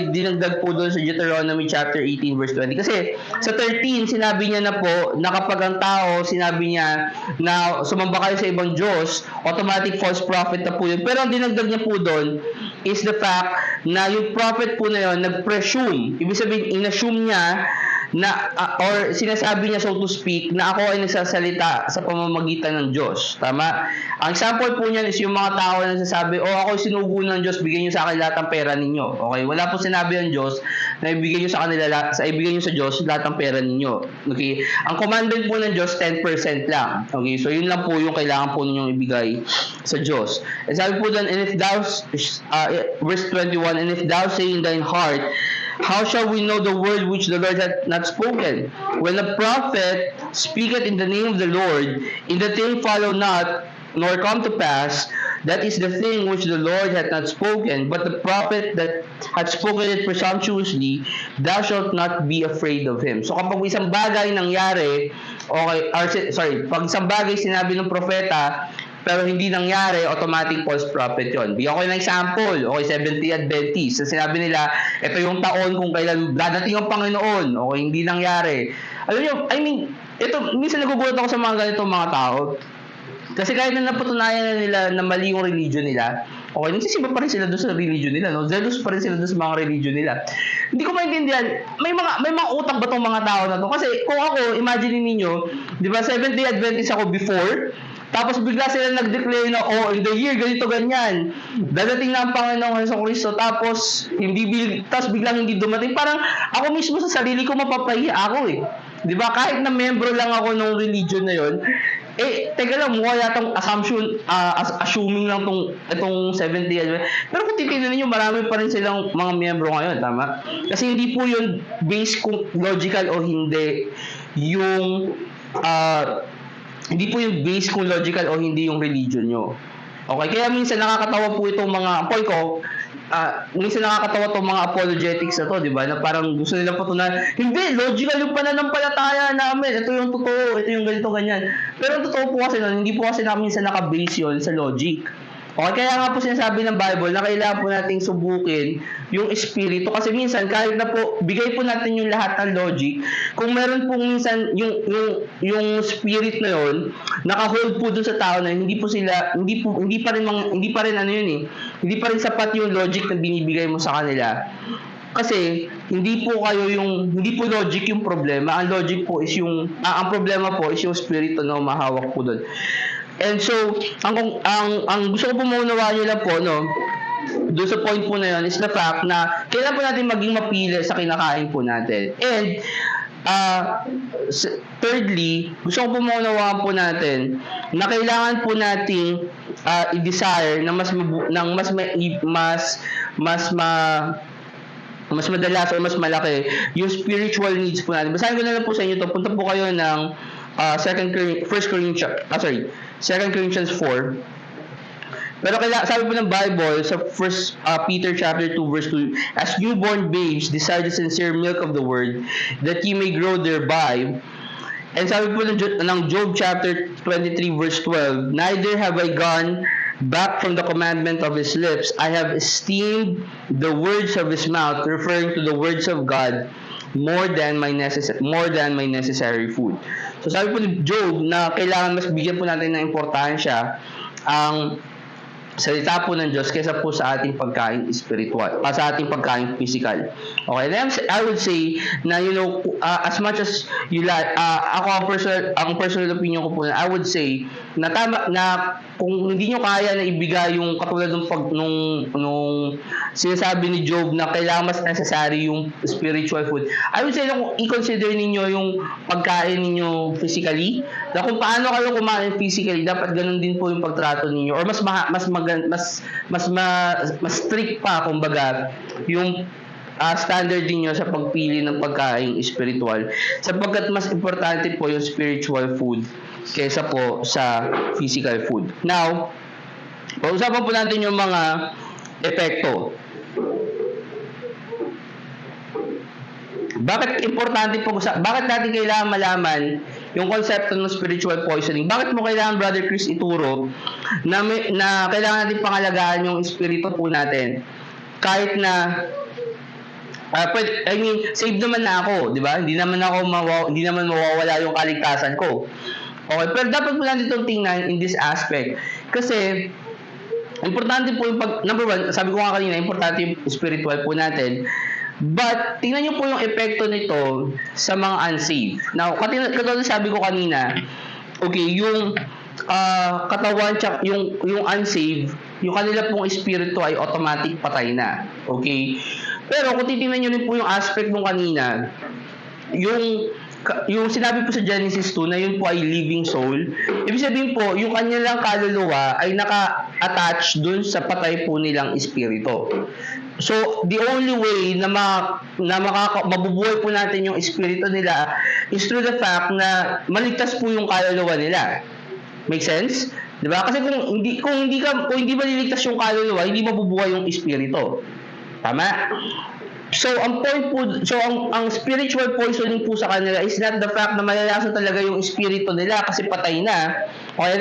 dinagdag po doon sa Deuteronomy chapter 18 verse 20. Kasi sa 13, sinabi niya na po na kapag ang tao, sinabi niya na sumamba kayo sa ibang Diyos, automatic false prophet na po yun. Pero ang dinagdag niya po doon is the fact na yung prophet po na yun, nag-presume. Ibig sabihin, inassume niya na or sinasabi niya, so to speak, na ako ay nagsasalita sa pamamagitan ng Diyos. Tama? Ang example po niyan is yung mga tao na nagsasabi, ako sinugo ng Diyos, bigyan niyo sa akin lahat ng pera ninyo. Okay? Wala po sinabi ang Diyos na ibigay niyo sa kanila ibigay niyo sa Diyos lahat ng pera ninyo. Okay? Ang commandment po ng Diyos 10% lang. Okay? So yun lang po yung kailangan po ninyong ibigay sa Diyos. And sabi po doon, and if thou verse 21, and if thou say in thine heart, how shall we know the word which the Lord hath not spoken? When a prophet speaketh in the name of the Lord, in the thing follow not, nor come to pass, That is the thing which the Lord hath not spoken, but the prophet that hath spoken it presumptuously, thou shalt not be afraid of him. So kapag isang bagay nangyari, pag isang bagay sinabi ng propeta, pero hindi nangyari, automatic false prophet yon. Bigyan ko ng example. Okay, Seventh Day Adventist. So, sinabi nila, ito yung taon kung kailan dadating ang Panginoon. Okay, hindi nangyari. Alam niyo, minsan nagugulat ako sa mga ganitong mga tao. Kasi kahit na napatunayan na nila na mali yung religion nila, okay, nagsisimba pa rin sila doon sa religion nila, no? Zealous pa rin sila doon sa mga religion nila. Hindi ko maintindihan, may mga utak ba tong mga tao na to? Kasi kung ako, imagine niyo, di ba, Seventh Day Adventist ako before, tapos bigla sila nag-declare na, in the year, ganito, ganyan. Dadating na ang Panginoong Jesucristo, tapos biglang hindi dumating. Parang ako mismo sa sarili ko mapapahiya ako eh. Di ba? Kahit na membro lang ako ng religion na yon, teka lang, mukha yatang assuming lang itong 70 years. Pero kung titignan niyo, marami pa rin silang mga miyembro ngayon, tama? Kasi hindi po yun based kung logical o hindi yung hindi po yung base kung logical o hindi yung religion nyo. Okay, kaya minsan nakakatawa po itong mga minsan nakakatawa itong mga apologetics na to, di ba? Na parang gusto nila patunayan, hindi, logical yung pananampalataya namin. Ito yung totoo, ito yung ganito, ganyan. Pero ang totoo po kasi hindi po kasi namin minsan nakabase yun sa logic. Okay, kaya nga po sinasabi ng Bible na kailangan po nating subukin yung espiritu. Kasi minsan, kahit na po, bigay po natin yung lahat ng logic, kung meron po minsan yung spirit na yun, naka-hold po dun sa tao na hindi pa rin sapat yung logic na binibigay mo sa kanila. Kasi hindi po logic yung problema. Ang logic po is ang problema po is yung spirito na umahawak po doon. And so, ang gusto ko po maunawaan nyo lang po, no, doon sa point po na yun is the fact na kailangan po natin maging mapili sa kinakain po natin. And thirdly, gusto ko po maunawaan po natin na kailangan po nating i-desire na mas madalas o mas malaki yung spiritual needs po natin. Basahin ko na lang po sa inyo to. Punta po kayo ng 2 Corinthians 4. Pero sabi po ng Bible sa 1 Peter chapter 2 verse 2, as newborn babes desire the sincere milk of the word, that ye may grow thereby. And sabi po ng Job chapter 23 verse 12, neither have I gone back from the commandment of his lips, I have esteemed the words of his mouth, referring to the words of God, more than my necessary food. So sabi po ni Job na kailangan mas bigyan po natin ng importansya ang salita po ng Diyos kaysa po sa ating pagkain spiritual, sa ating pagkain physical. Okay, then I would say na as much as you like, ako ang personal opinion ko po, I would say na tama na kung hindi nyo kaya na ibigay yung katulad nung sinasabi ni Job na kailangan mas necessary yung spiritual food, I would say na kung i-consider ninyo yung pagkain ninyo physically, na kung paano kayo kumain physically, dapat ganun din po yung pagtrato ninyo, or mas strict pa kumbaga yung standard niyo sa pagpili ng pagkain spiritual, sapagkat mas importante po yung spiritual food kaysa po sa physical food. Now, pag-usapan po natin yung mga epekto. Bakit importante po bakit natin kailangan malaman yung konsepto ng spiritual poisoning? Bakit mo kailangan, Brother Chris, ituro na kailangan natin pangalagaan yung espiritu po natin? Kahit na save naman na ako, di ba? Hindi naman mawawala yung kaligtasan ko. Okay, pero dapat po natin itong tingnan in this aspect. Kasi importante po yung number one, sabi ko nga kanina, importante yung spiritual po natin. But, tingnan nyo po yung epekto nito sa mga unsaved. Now, katulad sabi ko kanina, okay, yung katawan, yung unsaved, yung kanila pong espiritu ay automatic patay na. Okay? Pero, kung titingnan nyo rin po yung aspect nung kanina, yung sinabi po sa Genesis 2 na yun po ay living soul, ibig sabihin po, yung kanilang kaluluwa ay naka-attach dun sa patay po nilang espiritu. So, the only way na mabubuhay po natin yung espiritu nila is through the fact na maligtas po yung kaluluwa nila. Make sense? 'Di ba? Kasi kung hindi maliligtas yung kaluluwa, hindi mabubuhay yung espiritu. Tama? So, ang spiritual poisoning po sa kanila is not the fact na malalason talaga yung espiritu nila kasi patay na. Okay,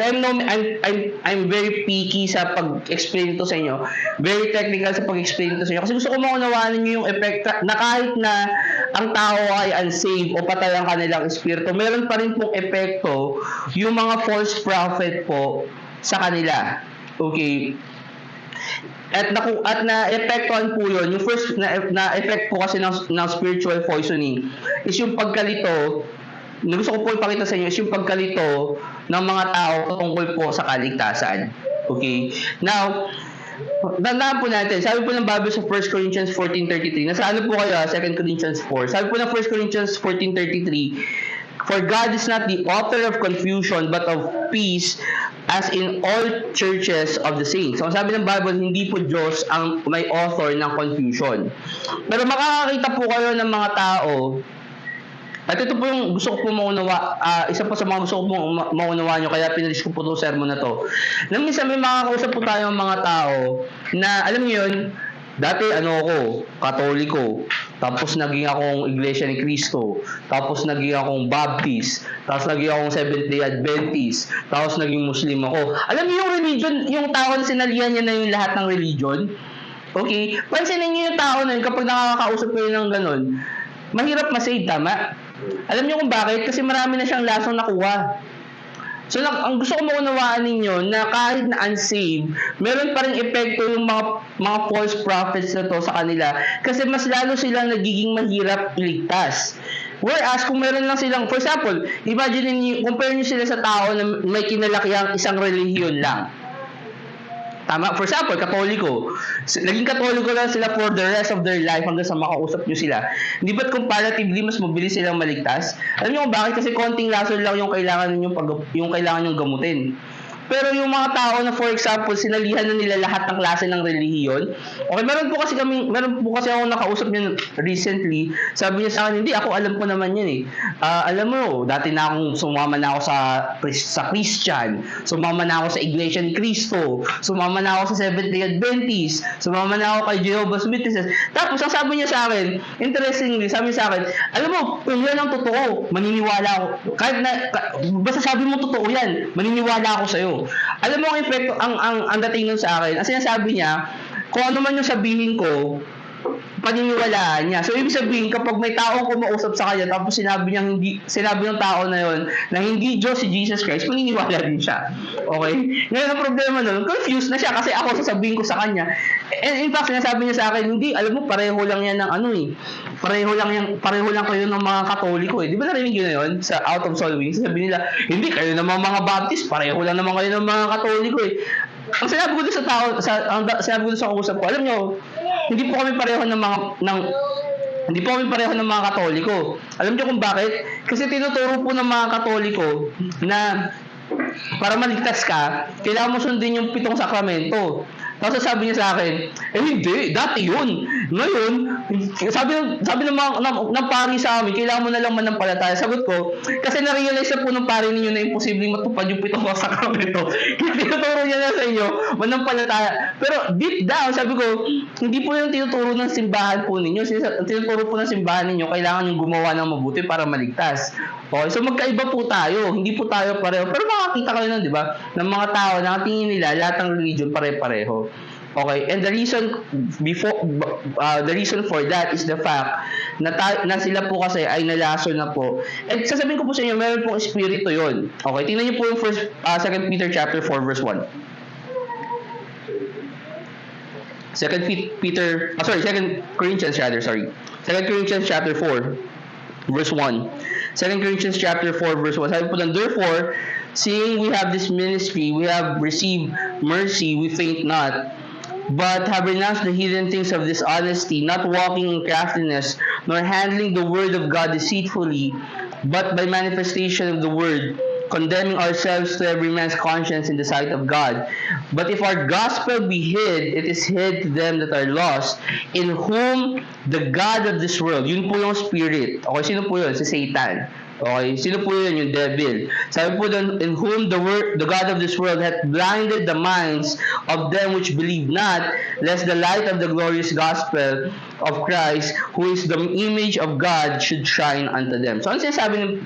I'm very picky sa pag-explain ito sa inyo. Very technical sa pag-explain ito sa inyo. Kasi gusto ko maunawaan niyo yung effect na kahit na ang tao ay unsaved o patay ang kanilang espiritu, meron pa rin pong epekto yung mga false prophet po sa kanila. Okay? At na-epektuhan po yun, yung first na-effect po kasi ng spiritual poisoning is yung pagkalito, na gusto ko po ipakita sa inyo, is yung pagkalito ng mga tao tungkol po sa kaligtasan. Okay? Now, tandaan po natin, sabi po ng Bible sa 1 Corinthians 14:33, nasa ano po kayo, 2 Corinthians 4, sabi po ng 1 Corinthians 14:33, for God is not the author of confusion, but of peace, as in all churches of the saints. So, sabi ng Bible, hindi po Diyos ang may author ng confusion. Pero makakakita po kayo ng mga tao, at ito po yung gusto ko po maunawa, isa po sa mga gusto ko po maunawa nyo, kaya pinalis ko po itong sermon na to. Nang minsan may makakausap po tayo ng mga tao na, alam niyo yun, dati Katoliko, tapos naging akong Iglesia ni Cristo, tapos naging akong Baptist, tapos naging akong Seventh-day Adventist, tapos naging Muslim ako. Alam niyo yung religion, yung tao na sinalihan niya na yung lahat ng religion? Okay? Pansinin niyo yung tao na yun kapag nakakausap kayo ng ganun, mahirap ma-save, tama? Alam niyo kung bakit? Kasi marami na siyang lasong nakuha. So, ang gusto ko maunawaan ninyo na kahit na unsaved, meron pa rin epekto yung mga false prophets na to sa kanila kasi mas lalo silang nagiging mahirap iligtas. Whereas, kung meron lang silang, for example, imagine niyo, compare niyo sila sa tao na may kinalakiang isang relihiyon lang. Tama? For example, Katoliko. Naging Katoliko lang sila for the rest of their life hanggang sa makausap nyo sila. Hindi ba't comparatively mas mabilis silang maligtas? Alam nyo kung bakit? Kasi konting lason lang yung kailangan nyong gamutin. Pero yung mga tao na for example, sinalihan na nila lahat ng klase ng relihiyon. Okay, meron po kasi akong nakausap niya recently. Sabi niya sa akin, hindi, ako alam ko naman yan eh. Alam mo, dati na akong sumama na ako sa Christian. Sumama na ako sa Iglesia ni Cristo. Sumama na ako sa Seventh-day Adventist. Sumama na ako kay Jehovah's Witnesses. Tapos, ang sabi niya sa akin, interestingly, sabi niya sa akin, alam mo, kung yan ang totoo, maniniwala ako. Basta sabi mo totoo yan, maniniwala ako sa'yo. Alam mo ang epekto, ang dating nun sa akin, ang sinasabi niya, kung ano man yung sabihin ko, paniniwalaan niya. So, ibig sabihin, kapag may taong kumausap sa kanya, tapos sinabi ng tao na yon na hindi Diyos si Jesus Christ, maniniwala din siya. Okay? Ngayon, ang problema nun, confused na siya kasi ako sasabihin ko sa kanya. And in fact, sinasabi niya sa akin, hindi, alam mo, pareho lang yan ng pareho lang kayo ng mga Katoliko eh. Di ba narinig yun na yun? Sa Out of Soul Wings, sabi nila, hindi, kayo naman mga Baptist, pareho lang naman kayo ng mga Katoliko eh. Ang sinabi ko doon sa tao, sinabi ko doon sa kausap ko, alam nyo, hindi po kami pareho ng mga Katoliko. Alam niyo kung bakit? Kasi tinuturo po ng mga Katoliko na para maligtas ka, kailangan mo sundin yung 7 sakramento. Tapos sabi niya sa akin, hindi, dati yun. Ngayon, sabi ng pari sa amin, kailangan mo na lang manampalataya. Sagot ko, kasi na-realize na po ng pari ninyo na imposibleng matupad yung 7 sakramento. Kaya tinuturo niya na sa inyo, manampalataya. Pero deep down, sabi ko, hindi po yung tinuturo ng simbahan po ninyo. Tinuturo po ng simbahan ninyo, kailangan yung gumawa ng mabuti para maligtas. Okay, so magkaiba po tayo. Hindi po tayo pareho. Pero makakita kayo nun, di ba? Ng mga tao na tingin nila, lahat ng religion pare-pareho. Okay, and the reason for that is the fact na sila po kasi ay nalaso na po. And sasabihin ko po sa inyo, meron pong espiritu yon. Okay, tingnan niyo po yung 2 Peter chapter 4 verse 1. 2 Corinthians chapter 4 verse 1. 2 Corinthians chapter 4 verse 1. Sabi po lang, therefore, seeing we have this ministry, we have received mercy, we faint not, but have renounced the hidden things of dishonesty, not walking in craftiness, nor handling the word of God deceitfully, but by manifestation of the word, condemning ourselves to every man's conscience in the sight of God. But if our gospel be hid, it is hid to them that are lost, in whom the God of this world, yun po yung spirit. Okay, sino po yun? Si Satan. Okay, sino po yun? Yung devil. Sabi po doon, in whom the God of this world hath blinded the minds of them which believe not, lest the light of the glorious gospel of Christ, who is the image of God, should shine unto them. So, ano sinasabi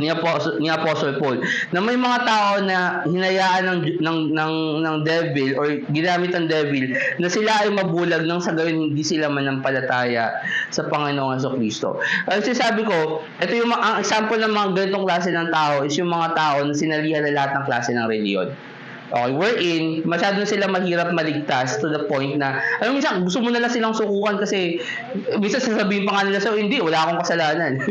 ni Apostle Paul, na may mga tao na hinayaan ng devil or ginamit ng devil na sila ay mabulag nang sa gayon hindi sila manampalataya sa Panginoong Jesucristo. Ang sinasabi ko, ito yung ang example ng mga ganitong klase ng tao is yung mga tao na sinalihan na lahat ng klase ng reliyon. Okay, wherein, masyado na sila mahirap maligtas to the point na, alam mo, minsan, gusto mo na lang silang sukukan kasi, minsan sasabihin pa nga nila, so, hindi, wala akong kasalanan.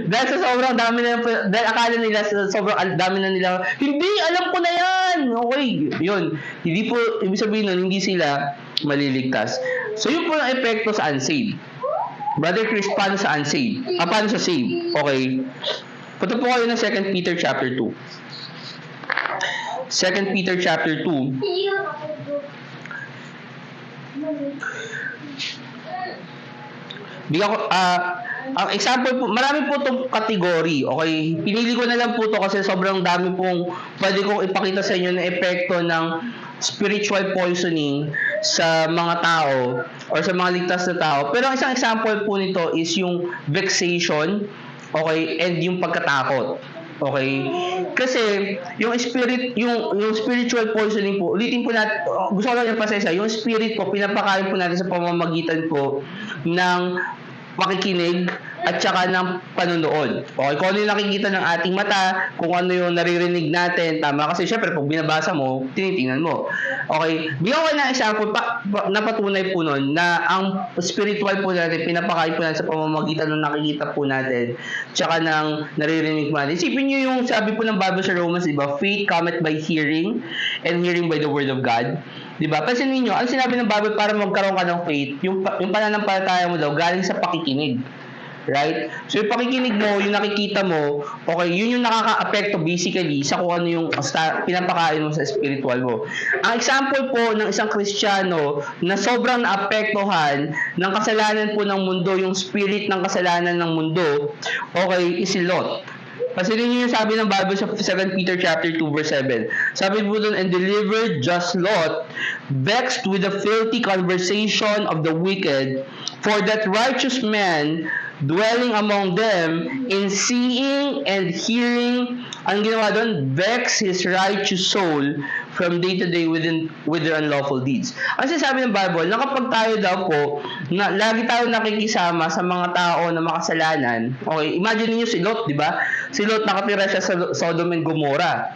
Dahil sa sobrang dami na, dahil akala nila, sa sobrang dami na nila, hindi, alam ko na yan! Okay, yun. Hindi po, ibig sabihin nun, hindi sila maliligtas. So, yun po ang epekto sa unsaved. Brother Chris, paano sa unsaved? Paano sa saved? Okay. Punta po kayo ng 2 Peter chapter 2. 2 Peter chapter 2. Ang example po, marami po itong category. Okay? Pinili ko na lang po ito kasi sobrang dami pong pwede kong ipakita sa inyo na epekto ng spiritual poisoning sa mga tao or sa mga ligtas na tao. Pero ang isang example po nito is yung vexation, okay, and yung pagkatakot. Okay? Kasi yung spiritual poisoning po, ulitin po natin, gusto ko lang i-emphasize, yung spirit po, pinapakain po natin sa pamamagitan po ng makikinig at saka ng panunood. Okay, kung ano yung nakikita ng ating mata, kung ano yung naririnig natin, tama. Kasi syempre, pag binabasa mo, tinitingnan mo. Okay, bigyan ko ng example, napatunay po nun, na ang spiritual po natin, pinapakain po natin sa pamamagitan ng nakikita po natin, tsaka ng naririnig po natin. Isipin nyo yung sabi po ng Bible sa Romans, diba? Faith cometh by hearing, and hearing by the word of God. Diba? Pansinin nyo, ang sinabi ng Bible para magkaroon ka ng faith, yung pananampalataya mo daw, galing sa pakikinig. Right? So, yung pakikinig mo, yung nakikita mo, okay, yun yung nakaka-apekto basically sa kung ano yung pinapakain mo sa spiritual mo. Ang example po ng isang Kristiyano na sobrang naapektuhan ng kasalanan po ng mundo, yung spirit ng kasalanan ng mundo, okay, is si Lot. Kasi rin yung sabi ng Bible sa 2 Peter chapter 2 verse 7. Sabi po doon, and delivered just Lot, vexed with the filthy conversation of the wicked, for that righteous man dwelling among them, in seeing and hearing, ang ginawa doon, vex his righteous soul from day to day with their unlawful deeds. Ang sinasabi ng Bible, na kapag tayo daw po, na lagi tayo nakikisama sa mga tao na makasalanan, okay, imagine niyo si Lot, di ba? Si Lot nakatira siya sa Sodom and Gomorrah.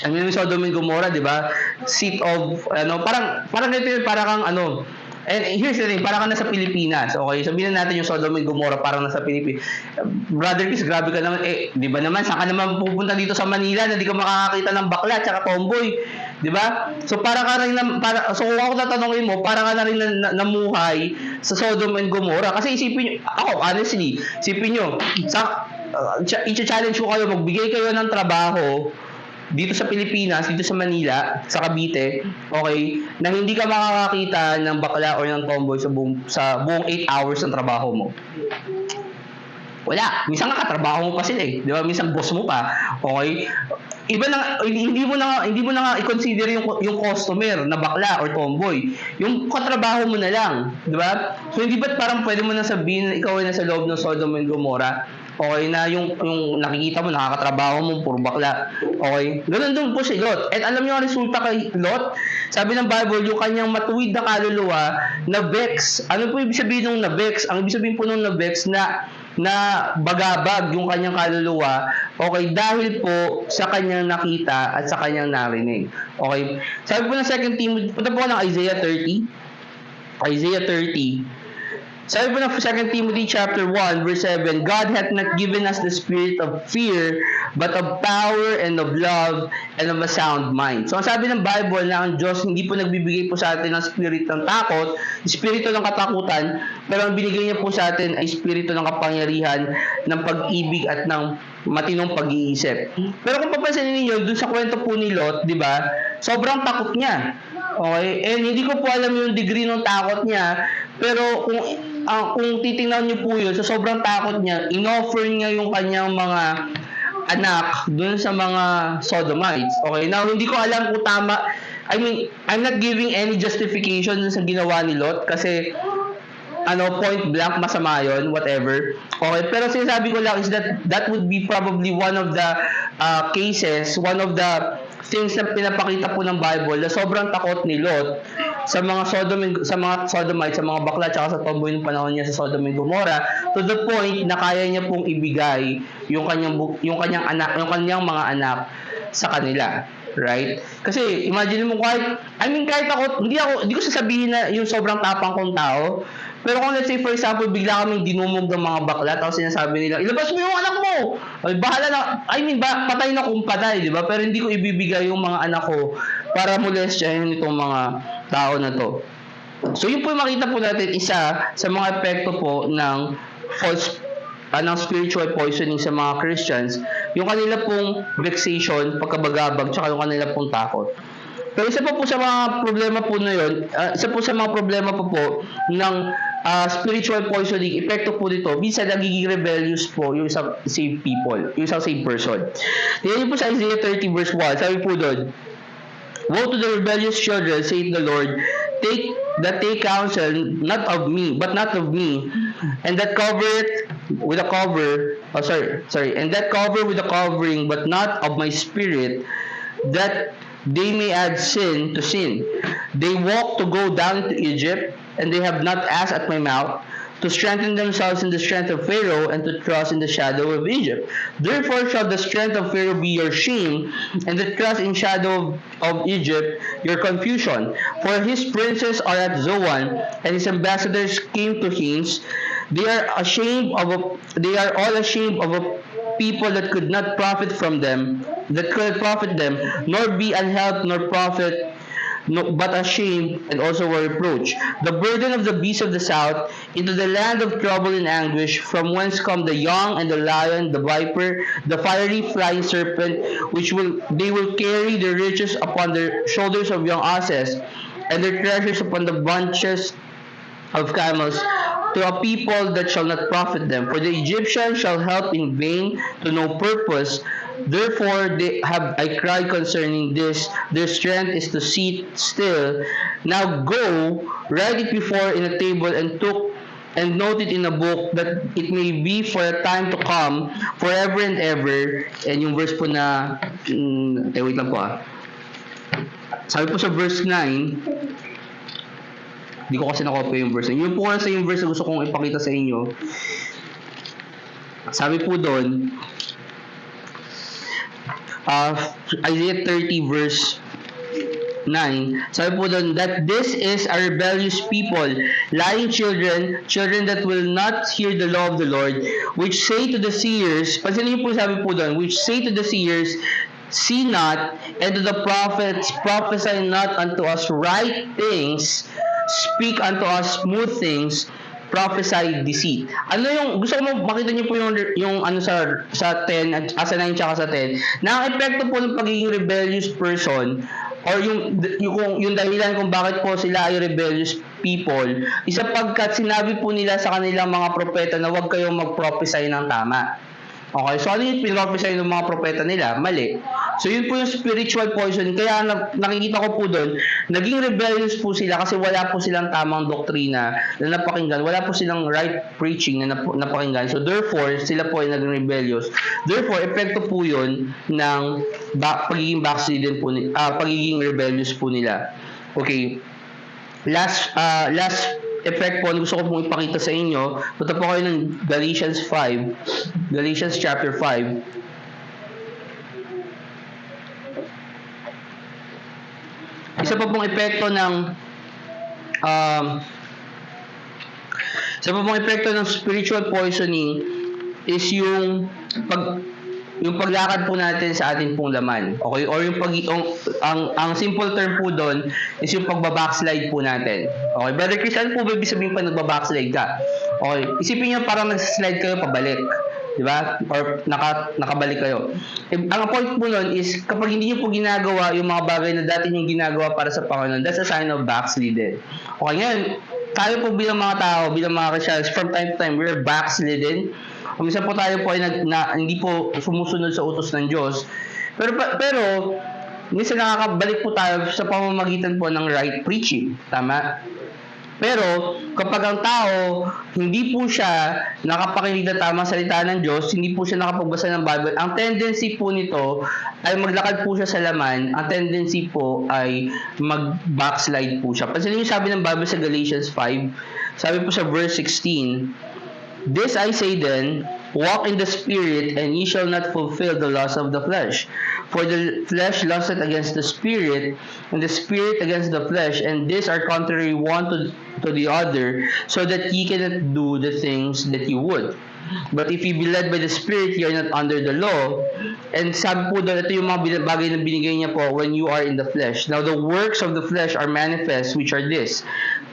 Ang yung Sodom and Gomorrah, di ba? Seat of, parang ito, parang kang, and here's the thing, parang ka nasa Pilipinas, okay? Sabihin na natin yung Sodom and Gomorrah, parang nasa Pilipinas. Brother Chris, grabe ka naman. Di ba naman, saan ka naman pupunta dito sa Manila na di ka makakakita ng bakla at tomboy? Di ba? So, para ka rin so kung ako tatanungin mo, para ka na rin namuhay sa Sodom and Gomorrah. Kasi isipin nyo, honestly, isipin nyo, i-challenge ko kayo, magbigay kayo ng trabaho dito sa Pilipinas, dito sa Manila, sa Cavite, okay, na hindi ka makakakita ng bakla or ng tomboy sa buong 8 hours ng trabaho mo. Wala. Minsan nga katrabaho mo pa sila eh. Di ba? Minsan boss mo pa. Okay? Iba na, hindi mo na nga i-consider yung customer na bakla or tomboy. Yung katrabaho mo na lang. Di ba? So, hindi ba't parang pwede mo na sabihin na ikaw ay nasa loob ng Sodom and Gomorrah? Okay, na yung nakikita mo, nakakatrabaho mo, puro bakla. Okay? Ganun doon po si Lot. At alam niyo ang resulta kay Lot? Sabi ng Bible, yung kanyang matuwid na kaluluwa, na-vex. Ano po ibig sabihin ng na-vex? Ang ibig sabihin po ng na-vex na bagabag yung kanyang kaluluwa, okay, dahil po sa kanyang nakita at sa kanyang narinig. Okay? Sabi po ng 2 Timothy, punta po ng Isaiah 30. Isaiah 30. Sabi po ng 2 Timothy chapter 1 verse 7, God hath not given us the spirit of fear, but of power and of love and of a sound mind. So ang sabi ng Bible na ang Diyos hindi po nagbibigay po sa atin ng spirit ng takot, espiritu ng katakutan, pero ang binigay niya po sa atin ay espiritu ng kapangyarihan, ng pag-ibig at ng matinong pag-iisip. Pero kung papansinin niyo dun sa kwento po ni Lot, di ba? Sobrang takot niya. Okay? And hindi ko po alam yung degree ng takot niya, pero kung titingnan niyo po yun, sa sobrang takot niya, inoffer niya yung kanyang mga anak dun sa mga sodomites. Okay? Now, hindi ko alam kung tama. I mean, I'm not giving any justification dun sa ginawa ni Lot kasi point blank masama yun, whatever. Okay, pero sinasabi ko lang is that would be probably one of the cases, one of the things na pinapakita po ng Bible na sobrang takot ni Lot sa mga Sodomites, sa mga bakla, tsaka sa tomboy ng panahon niya sa Sodom and Gomorrah, to the point na kaya niya pong ibigay yung kanyang mga anak sa kanila. Right? Kasi imagine mo kahit ako, hindi ko sasabihin na yung sobrang tapang kong tao, pero kung let's say for example, bigla kaming dinumog ng mga bakla, tapos sinasabi nila, ilabas mo yung anak mo! Ay, bahala na, patay na kung patay, di ba? Pero hindi ko ibibigay yung mga anak ko para molestyahin itong mga tao na to. So yun po yung makita po natin, isa sa mga epekto po ng ng spiritual poisoning sa mga Christians, yung kanila pong vexation, pagkabagabag, tsaka yung kanila pong takot. Pero isa pa po sa mga problema po na yun, isa po sa mga problema po ng spiritual poisoning, epekto po dito, minsan nagiging rebellious po yung isang saved people, yung isang saved person. Yan po sa Isaiah 30 verse 1, sabi po doon, woe to the rebellious children, saith the Lord, take counsel not of me, but not of me, and that cover it with a cover, and that cover with a covering, but not of my spirit, that they may add sin to sin. They walk to go down to Egypt, and they have not asked at my mouth, to strengthen themselves in the strength of Pharaoh, and to trust in the shadow of Egypt. Therefore shall the strength of Pharaoh be your shame, and the trust in shadow of Egypt your confusion. For his princes are at Zoan, and his ambassadors came to Hanes. They are all ashamed of a people that could not profit them, nor be unhelped, nor profit, but ashamed, and also were reproached. The burden of the beasts of the south, into the land of trouble and anguish, from whence come the young and the lion, the viper, the fiery flying serpent, they will carry their riches upon their shoulders of young asses, and their treasures upon the bunches of camels, to a people that shall not profit them. For the Egyptians shall help in vain, to no purpose. Therefore I cried concerning this, their strength is to sit still. Now go, write it before in a table, and note it in a book, that it may be for a time to come, forever and ever. And yung verse po na, wait lang po sabi po sa verse 9, hindi ko kasi nakopya yung verse. Yun po kasi yung verse na gusto kong ipakita sa inyo. Sabi po doon, Isaiah 30 verse 9, sabi po doon, that this is a rebellious people, lying children that will not hear the law of the Lord, which say to the seers, pansinin niyo po sabi po doon, which say to the seers, see not, and to the prophets, prophesy not unto us right things, speak unto us smooth things, prophesy deceit. Ano yung gusto ko makita niyo po yung ano sa 10 at sa 9 tsaka sa 10. Na ang epekto po ng pagiging rebellious person, or yung dahilan kung bakit po sila ay rebellious people, isa pagkat sinabi po nila sa kanilang mga propeta na huwag kayong mag-prophesy ng tama. Okay, so ano yung pinrophesy ng mga propeta nila? Mali. So yun po yung spiritual poisoning. Kaya nakikita ko po doon, naging rebellious po sila kasi wala po silang tamang doktrina na napakinggan. Wala po silang right preaching na napakinggan. So therefore, sila po ay naging rebellious. Therefore, epekto po yun ng pagiging backslidden po, pagiging rebellious po nila. Okay. Last effect po, gusto ko pong ipakita sa inyo. Punta po kayo ng Galatians chapter 5. Isa pa pong epekto ng Sa pang epekto ng spiritual poisoning is yung paglakad po natin sa ating pong laman. Okay? Or ang simple term po doon is yung pagbabackslide po natin. Okay? Brother Chris, ano po ba ibig sabihin pa nagbabackslide ka? Okay? Isipin niyo parang nag-slide kayo pabalik. Diba? Or nakabalik kayo. Ang point po nun is kapag hindi niyo po ginagawa yung mga bagay na dati niyo ginagawa para sa Panginoon, that's a sign of backslidden. Okay, ngayon, tayo po bilang mga tao, bilang mga Christians, from time to time, we're backslidden. Minsan po tayo po ay hindi po sumusunod sa utos ng Diyos. Pero minsan nakakabalik po tayo sa pamamagitan po ng right preaching. Tama? Pero kapag ang tao hindi po siya nakapakinig na tamang salita ng Diyos, hindi po siya nakapagbasa ng Bible, ang tendency po nito ay maglakad po siya sa laman, ang tendency po ay mag-backslide po siya. Pansinin niyo sabi ng Bible sa Galatians 5, sabi po sa verse 16, "This I say then, walk in the Spirit, and ye shall not fulfill the lust of the flesh. For the flesh lusteth against the Spirit, and the Spirit against the flesh, and these are contrary one to the other, so that ye cannot do the things that ye would. But if ye be led by the Spirit, ye are not under the law." And sabi po doon, ito yung mga bagay na binigay niya po when you are in the flesh. "Now the works of the flesh are manifest, which are this: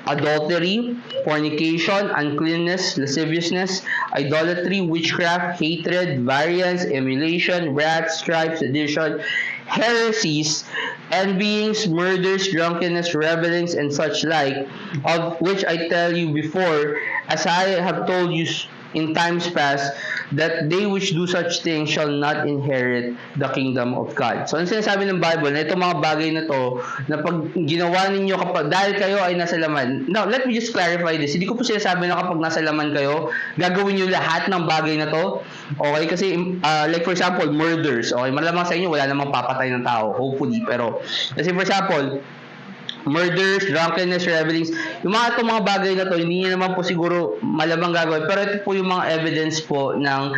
adultery, fornication, uncleanness, lasciviousness, idolatry, witchcraft, hatred, variance, emulation, wrath, strife, sedition, heresies, envyings, murders, drunkenness, revelings, and such like, of which I tell you before, as I have told you in times past, that they which do such things shall not inherit the kingdom of God." So, ano sinasabi ng Bible na itong mga bagay na to, na pag ginawa ninyo dahil kayo ay nasa laman. Now, let me just clarify this. Hindi ko po sinasabi na kapag nasa laman kayo, gagawin nyo lahat ng bagay na to. Okay? Kasi, like for example, murders. Okay? Malamang sa inyo, wala namang papatay ng tao. Hopefully. Pero, kasi for example, murders, drunkenness, revelings, yung mga itong mga bagay na to, hindi niya naman po siguro malamang gagawin. Pero ito po yung mga evidence po ng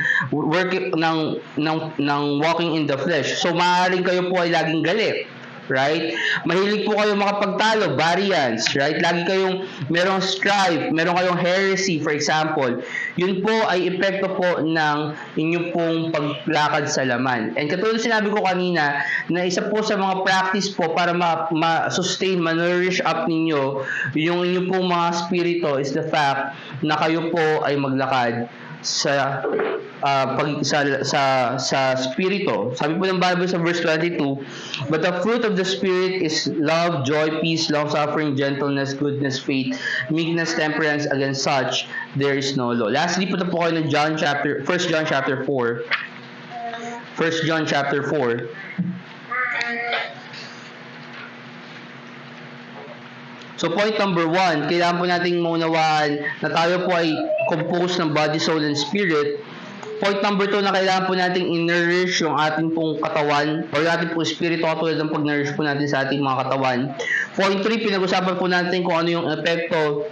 walking in the flesh. So, maaaring kayo po ay laging galit. Right? Mahilig po kayo makapagtalo, variance, right? Lagi kayong merong strife, meron kayong heresy, for example. Yun po ay epekto po ng inyong pong paglakad sa laman. And katulad sinabi ko kanina, na isa po sa mga practice po para ma-sustain, ma-nourish up ninyo yung inyong pong mga spirito is the fact na kayo po ay maglakad sa spirito. Sabi po ng Bible sa verse 22, "But the fruit of the Spirit is love, joy, peace, long-suffering, gentleness, goodness, faith, meekness, temperance. Against such there is no law." Lastly, punta po kayo ng 1 John chapter 4. 1 John chapter 4. So point number 1, kailangan po nating maunawaan na tayo po ay composed ng body, soul, and spirit. Point number 2 na kailangan po nating i-nourish yung ating pong katawan or ating pong spirito katulad ng pag-nourish po natin sa ating mga katawan. Point 3, pinag-usapan po natin kung ano yung epekto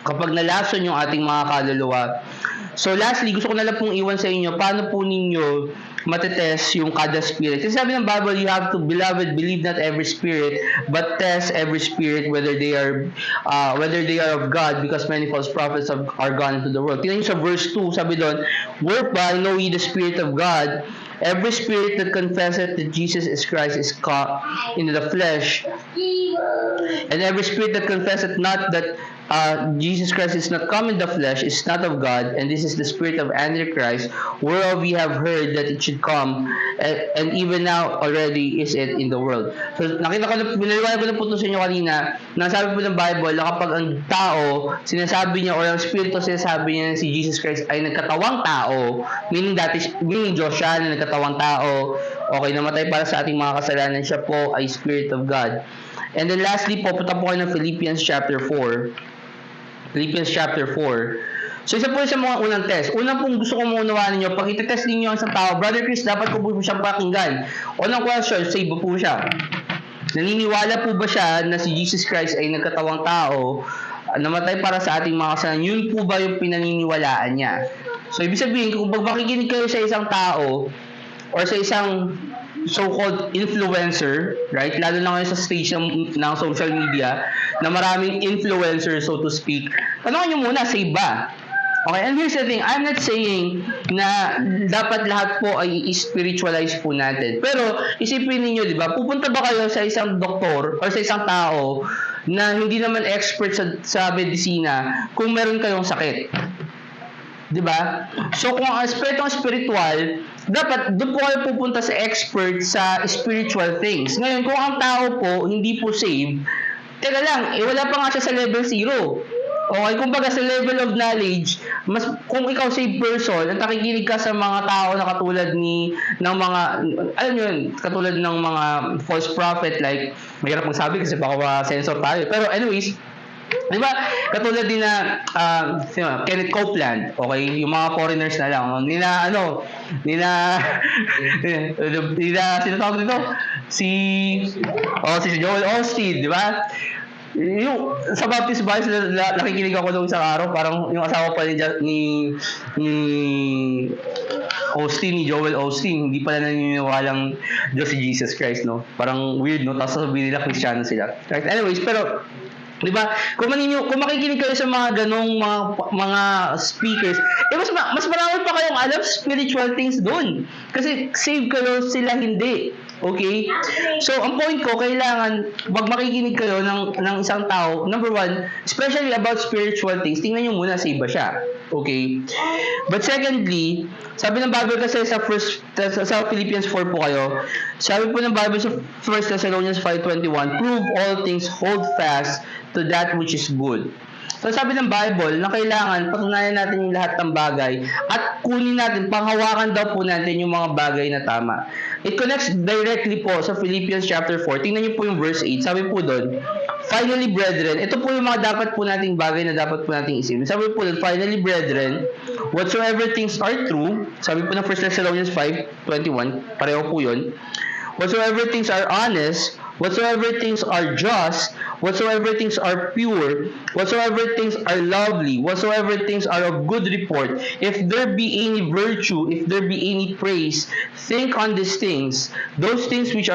kapag nalason yung ating mga kaluluwa. So lastly, gusto ko na lang pong iwan sa inyo, paano po ninyo matetest yung kada spirit. Kasi sabi ng Bible, you have to, beloved, believe not every spirit, but test every spirit whether they are of God, because many false prophets are gone into the world. Tingnan nyo sa verse 2, sabi doon, "Whereby know ye the Spirit of God, every spirit that confesseth that Jesus is Christ is caught in the flesh, and every spirit that confesseth not that Jesus Christ is not come in the flesh is not of God, and this is the spirit of Antichrist, whereof we have heard that it should come, and even now already is it in the world." So, binaliwanag ko na po ito sa inyo kanina, nasabi po ng Bible na kapag ang tao, sinasabi niya, or ang spirito sinasabi niya na si Jesus Christ ay nagkatawang tao, meaning Diyos siya na nagkatawang tao, okay, namatay para sa ating mga kasalanan, siya po ay Spirit of God. And then lastly po, punta po kayo ng Philippians chapter 4. Philippians chapter 4. So, isa po sa mga unang test. Unang pong gusto kong maunawaan ninyo, pag itetest ninyo ang isang tao, Brother Chris, dapat ko po siyang pakinggan. Unang question, save po siya. Naniniwala po ba siya na si Jesus Christ ay nagkatawang tao, namatay para sa ating mga kasalanan? Yun po ba yung pinaniniwalaan niya? So, ibig sabihin, kung makikinig kayo sa isang tao, or sa isang so-called influencer, right? Lalo na ngayon sa stage ng social media na maraming influencer, so to speak. Tanongin nyo muna, save ba? Okay, and here's the thing, I'm not saying na dapat lahat po ay spiritualize po natin. Pero isipin niyo, di ba, pupunta ba kayo sa isang doktor or sa isang tao na hindi naman expert sa medisina kung meron kayong sakit? Di ba? So kung ang aspeto spiritual, dapat doon po kayo pupunta sa expert sa spiritual things. Ngayon, kung ang tao po hindi po saved, teka lang, wala pa nga siya sa level 0. Okay, kumbaga sa level of knowledge, mas kung ikaw saved person at nakikinig ka sa mga tao na katulad ng mga, alam nyo yun, katulad ng mga false prophet, like, mahirap magsabi kasi baka ma-censor tayo. Pero anyways, di ba, katulad din na Kenneth Copeland, okay, yung mga foreigners na lang, sino tawag dito? Si Joel Osteen, di ba? Yung sa Baptist Bibles nakikinig ako nung isang araw, parang yung asawa pa ni Osteen, ni Joel Osteen, hindi pala naniniwalang Diyos si Jesus Christ, no? Parang weird, no? Tapos sasabihin nila Kristiyano sila. Right? Anyways, pero di ba? Kung makikinig kayo sa mga ganong mga speakers, mas marami pa kayong alam spiritual things doon. Kasi save kayo, sila hindi. Okay? So, ang point ko, kailangan, wag makikinig kayo ng isang tao, number one, especially about spiritual things, tingnan nyo muna, save ba siya? Okay? But secondly, sabi ng Bible kasi sa Philippians 4 po kayo, sabi po ng Bible sa 1 Thessalonians 5:21, prove all things, hold fast to that which is good. So sabi ng Bible na kailangan patunayan natin yung lahat ng bagay at kunin natin, panghawakan daw po natin yung mga bagay na tama. It connects directly po sa Philippians chapter 4. Tingnan niyo po yung verse 8. Sabi po doon, finally brethren, ito po yung mga dapat po nating bagay na dapat po nating isipin. Sabi po doon, finally brethren, whatsoever things are true, sabi po ng 1 Thessalonians 5:21, pareho po yun, whatsoever things are honest, whatsoever things are just, whatsoever things are pure, whatsoever things are lovely, whatsoever things are of good report, if there be any virtue, if there be any praise, think on these things, those things which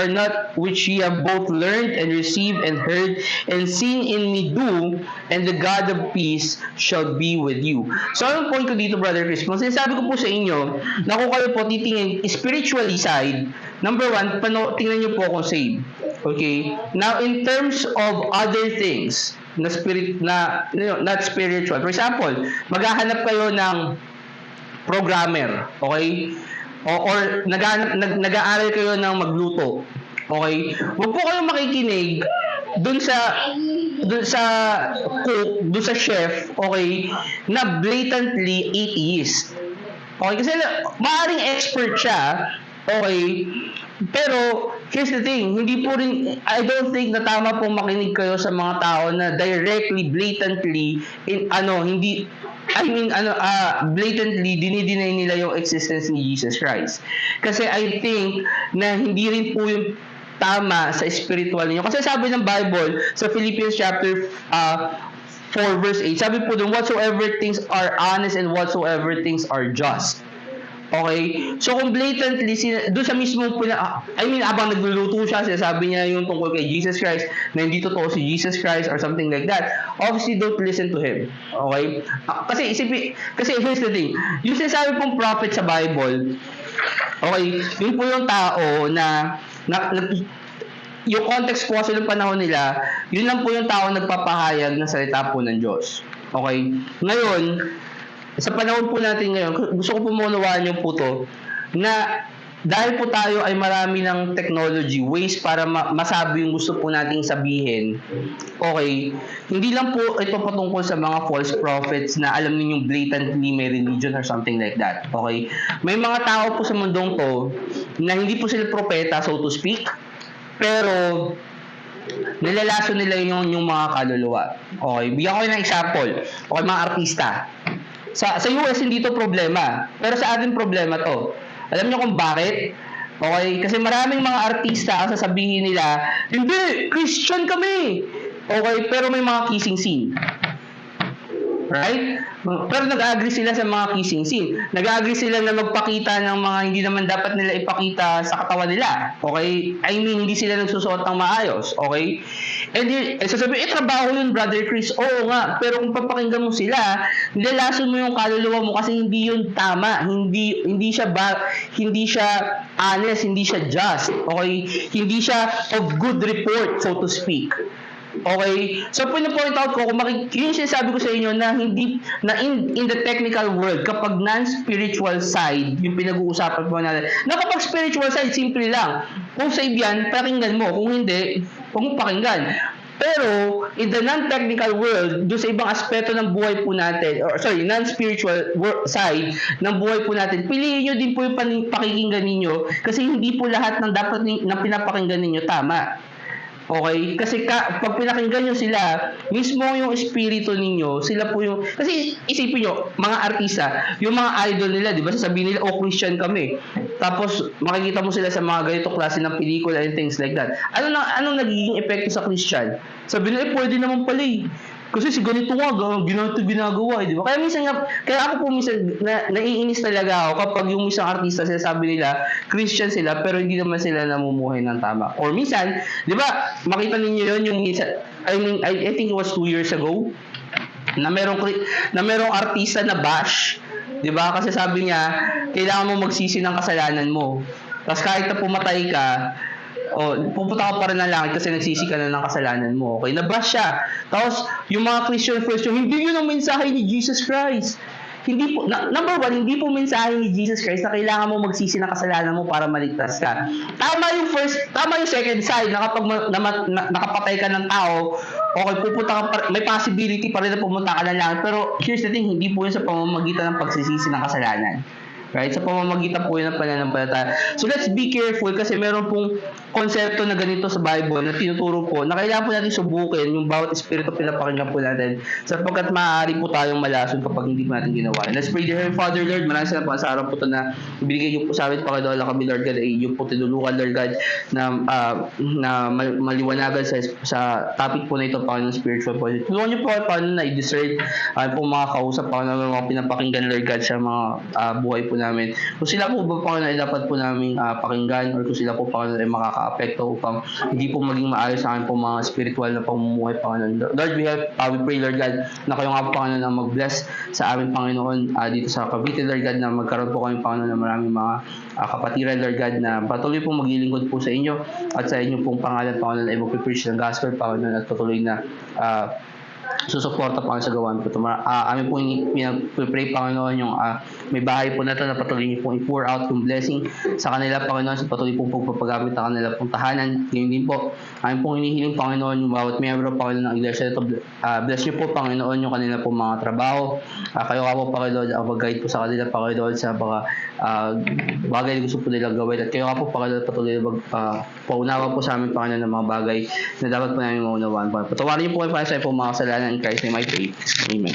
ye have both learned and received and heard and seen in me do, and the God of peace shall be with you. So, anong point ko dito, Brother Chris? Kung sinasabi ko po sa inyo, na kung kayo po titingin spiritually side, number one, tingnan nyo po kung saved. Okay? Now, in terms of other things, not spiritual. For example, maghahanap kayo ng programmer, okay? Or nag-aaral kayo ng magluto, okay? Huwag po kayong makikinig dun sa cook, dun sa chef, okay, na blatantly atheist. Okay? Kasi maaaring expert siya, okay, pero here's the thing, hindi po rin, I don't think na tama pong makinig kayo sa mga tao na directly, blatantly, blatantly dinideny nila yung existence ni Jesus Christ. Kasi I think na hindi rin po yung tama sa spiritual niyo. Kasi sabi ng Bible sa Philippians chapter 4 verse 8, sabi po doon, whatsoever things are honest and whatsoever things are just. Okay? So, kung blatantly, doon sa mismo, abang nagluluto siya, sinasabi niya yung tungkol kay Jesus Christ, na hindi totoo si Jesus Christ or something like that, obviously, don't listen to him. Okay? Kasi here's the thing, yung sinasabi pong prophet sa Bible, okay, yun po yung tao na yung context po kasi ng panahon nila, yun lang po yung tao nagpapahayag ng salita po ng Diyos. Okay? Ngayon, sa panahon po natin ngayon, gusto ko po maunawaan yung po to, na dahil po tayo ay marami ng technology, ways para masabi yung gusto po nating sabihin, okay, hindi lang po ito patungkol sa mga false prophets na alam ninyong blatantly may religion or something like that, okay? May mga tao po sa mundong to na hindi po sila propeta, so to speak, pero nilalaso nila yung mga kaluluwa. Okay, bigyan ko ng example. Okay, mga artista. Sa US hindi to problema, pero sa atin problema to. Alam niyo kung bakit? Okay, kasi maraming mga artista ang sasabihin nila, hindi, Christian kami. Okay, pero may mga kissing scene. Right? Pero nag-agree sila sa mga kissing scene. Nag-agree sila na magpakita ng mga hindi naman dapat nila ipakita sa katawan nila. Okay? I mean, hindi sila nagsusuot ng maayos. Okay? And sasabihin, trabaho yun, Brother Chris. Oo nga. Pero kung papakinggan mo sila, nilalason mo yung kaluluwa mo kasi hindi yun tama. Hindi siya honest, hindi siya just. Okay? Hindi siya of good report, so to speak. Okay? So, point out ko, yun sinasabi ko sa inyo na in the technical world, kapag non-spiritual side, yung pinag-uusapan po natin, na kapag spiritual side, simple lang. Kung save yan, pakinggan mo. Kung hindi, huwag mo pakinggan. Pero, in the non-technical world, doon sa ibang aspeto ng buhay po natin, non-spiritual side ng buhay po natin, piliin nyo din po yung pakikinggan ninyo kasi hindi po lahat ng dapat na pinapakinggan ninyo tama. Okay? Kasi pag pinakinggan nyo sila, mismo yung espiritu ninyo, sila po yung... Kasi isipin nyo, mga artista, yung mga idol nila, di ba? Sasabihin nila, Christian kami. Tapos, makikita mo sila sa mga ganito klase ng pelikula and things like that. Anong nagiging epekto sa Christian? Sabi nila, pwede naman pala eh. Kasi si ganito nga, ginagawa, di ba? Kaya ako po minsan, naiinis talaga ako kapag yung isang artista sinasabi nila, Christian sila, pero hindi naman sila namumuhay ng tama. Or minsan, di ba, makita ninyo yun, yung minsan, I think it was 2 years ago, na merong artista na bash, di ba? Kasi sabi niya, kailangan mo magsisi ng kasalanan mo. Tapos kahit na pumatay ka, pupunta ka pa rin ng langit kasi nagsisi ka na ng kasalanan mo. Okay? Nabash siya. Tapos, yung mga Christian first, hindi yun ang mensahe ni Jesus Christ. Hindi po, number one, hindi po mensahe ni Jesus Christ na kailangan mo magsisi ng kasalanan mo para maligtas ka. Tama yung second side na kapag nakapatay ka ng tao, okay, pupunta ka may possibility pa rin na pumunta ka ng langit. Pero here's the thing, hindi po yun sa pamamagitan ng pagsisisi ng kasalanan. Right? Sa pamamagitan po yun ng pananampalataya. So let's be careful kasi meron pong konsepto na ganito sa Bible na tinuturo po na kailangan po natin subukin yung bawat espiritu pinapakinggan po natin sapagkat maaari po tayong malason kapag hindi po natin ginawa. Let's pray, dear Father, Lord. Maraming salamat po sa araw po ito na ibigay niyo po sa amin, Panginoon, kami, Lord God, ay yung po tinulukan, Lord God, na maliwanagan sa topic po na ito, Panginoon, spiritual po. Tulungan niyo po, Panginoon, na i-discern po mga kausap, Panginoon, mga pinapakinggan, Lord God, sa mga buhay po namin. Kung sila po ba, Panginoon, ay dapat po namin pakinggan or kung sila po, Panginoon, ay makaka-apekto upang hindi po maging maayos sa akin po mga spiritual na pamumuhay, Panginoon. Lord, we pray, Lord God, na kayo nga po, Panginoon, na mag-bless sa amin, Panginoon, dito sa Cavite, Lord God, na magkaroon po kami, Panginoon, ng maraming mga kapatiran, Lord God, na patuloy po maglilingkod po sa inyo at sa inyo pong pangalan, Panginoon, ay mag-preach ng gospel, Panginoon, at patuloy na susuporta pa sa gawain po ito. Amin po pinag-pray, Panginoon, yung may bahay po na ito na patuloy niyo pong i-pour out yung blessing sa kanila, Panginoon, sa patuloy pong pagpapagamit ng kanila pong tahanan. Ngayon din po, amin pong hinihiling, Panginoon, yung bawat miyembro, Panginoon, ng iglesia na ito. Bless niyo po, Panginoon, yung kanila pong mga trabaho. Kayo nga po, Panginoon, ang mag-guide po sa kanila, Panginoon, sa mga bagay na gusto po nilang gawin. At kayo nga po, Panginoon, patuloy na paunawa po sa amin, Panginoon, ng mga bagay na dapat po namin maunawaan. Patawarin niyo po kayo para sa po mga kasalanan in Christ name I pray. Amen.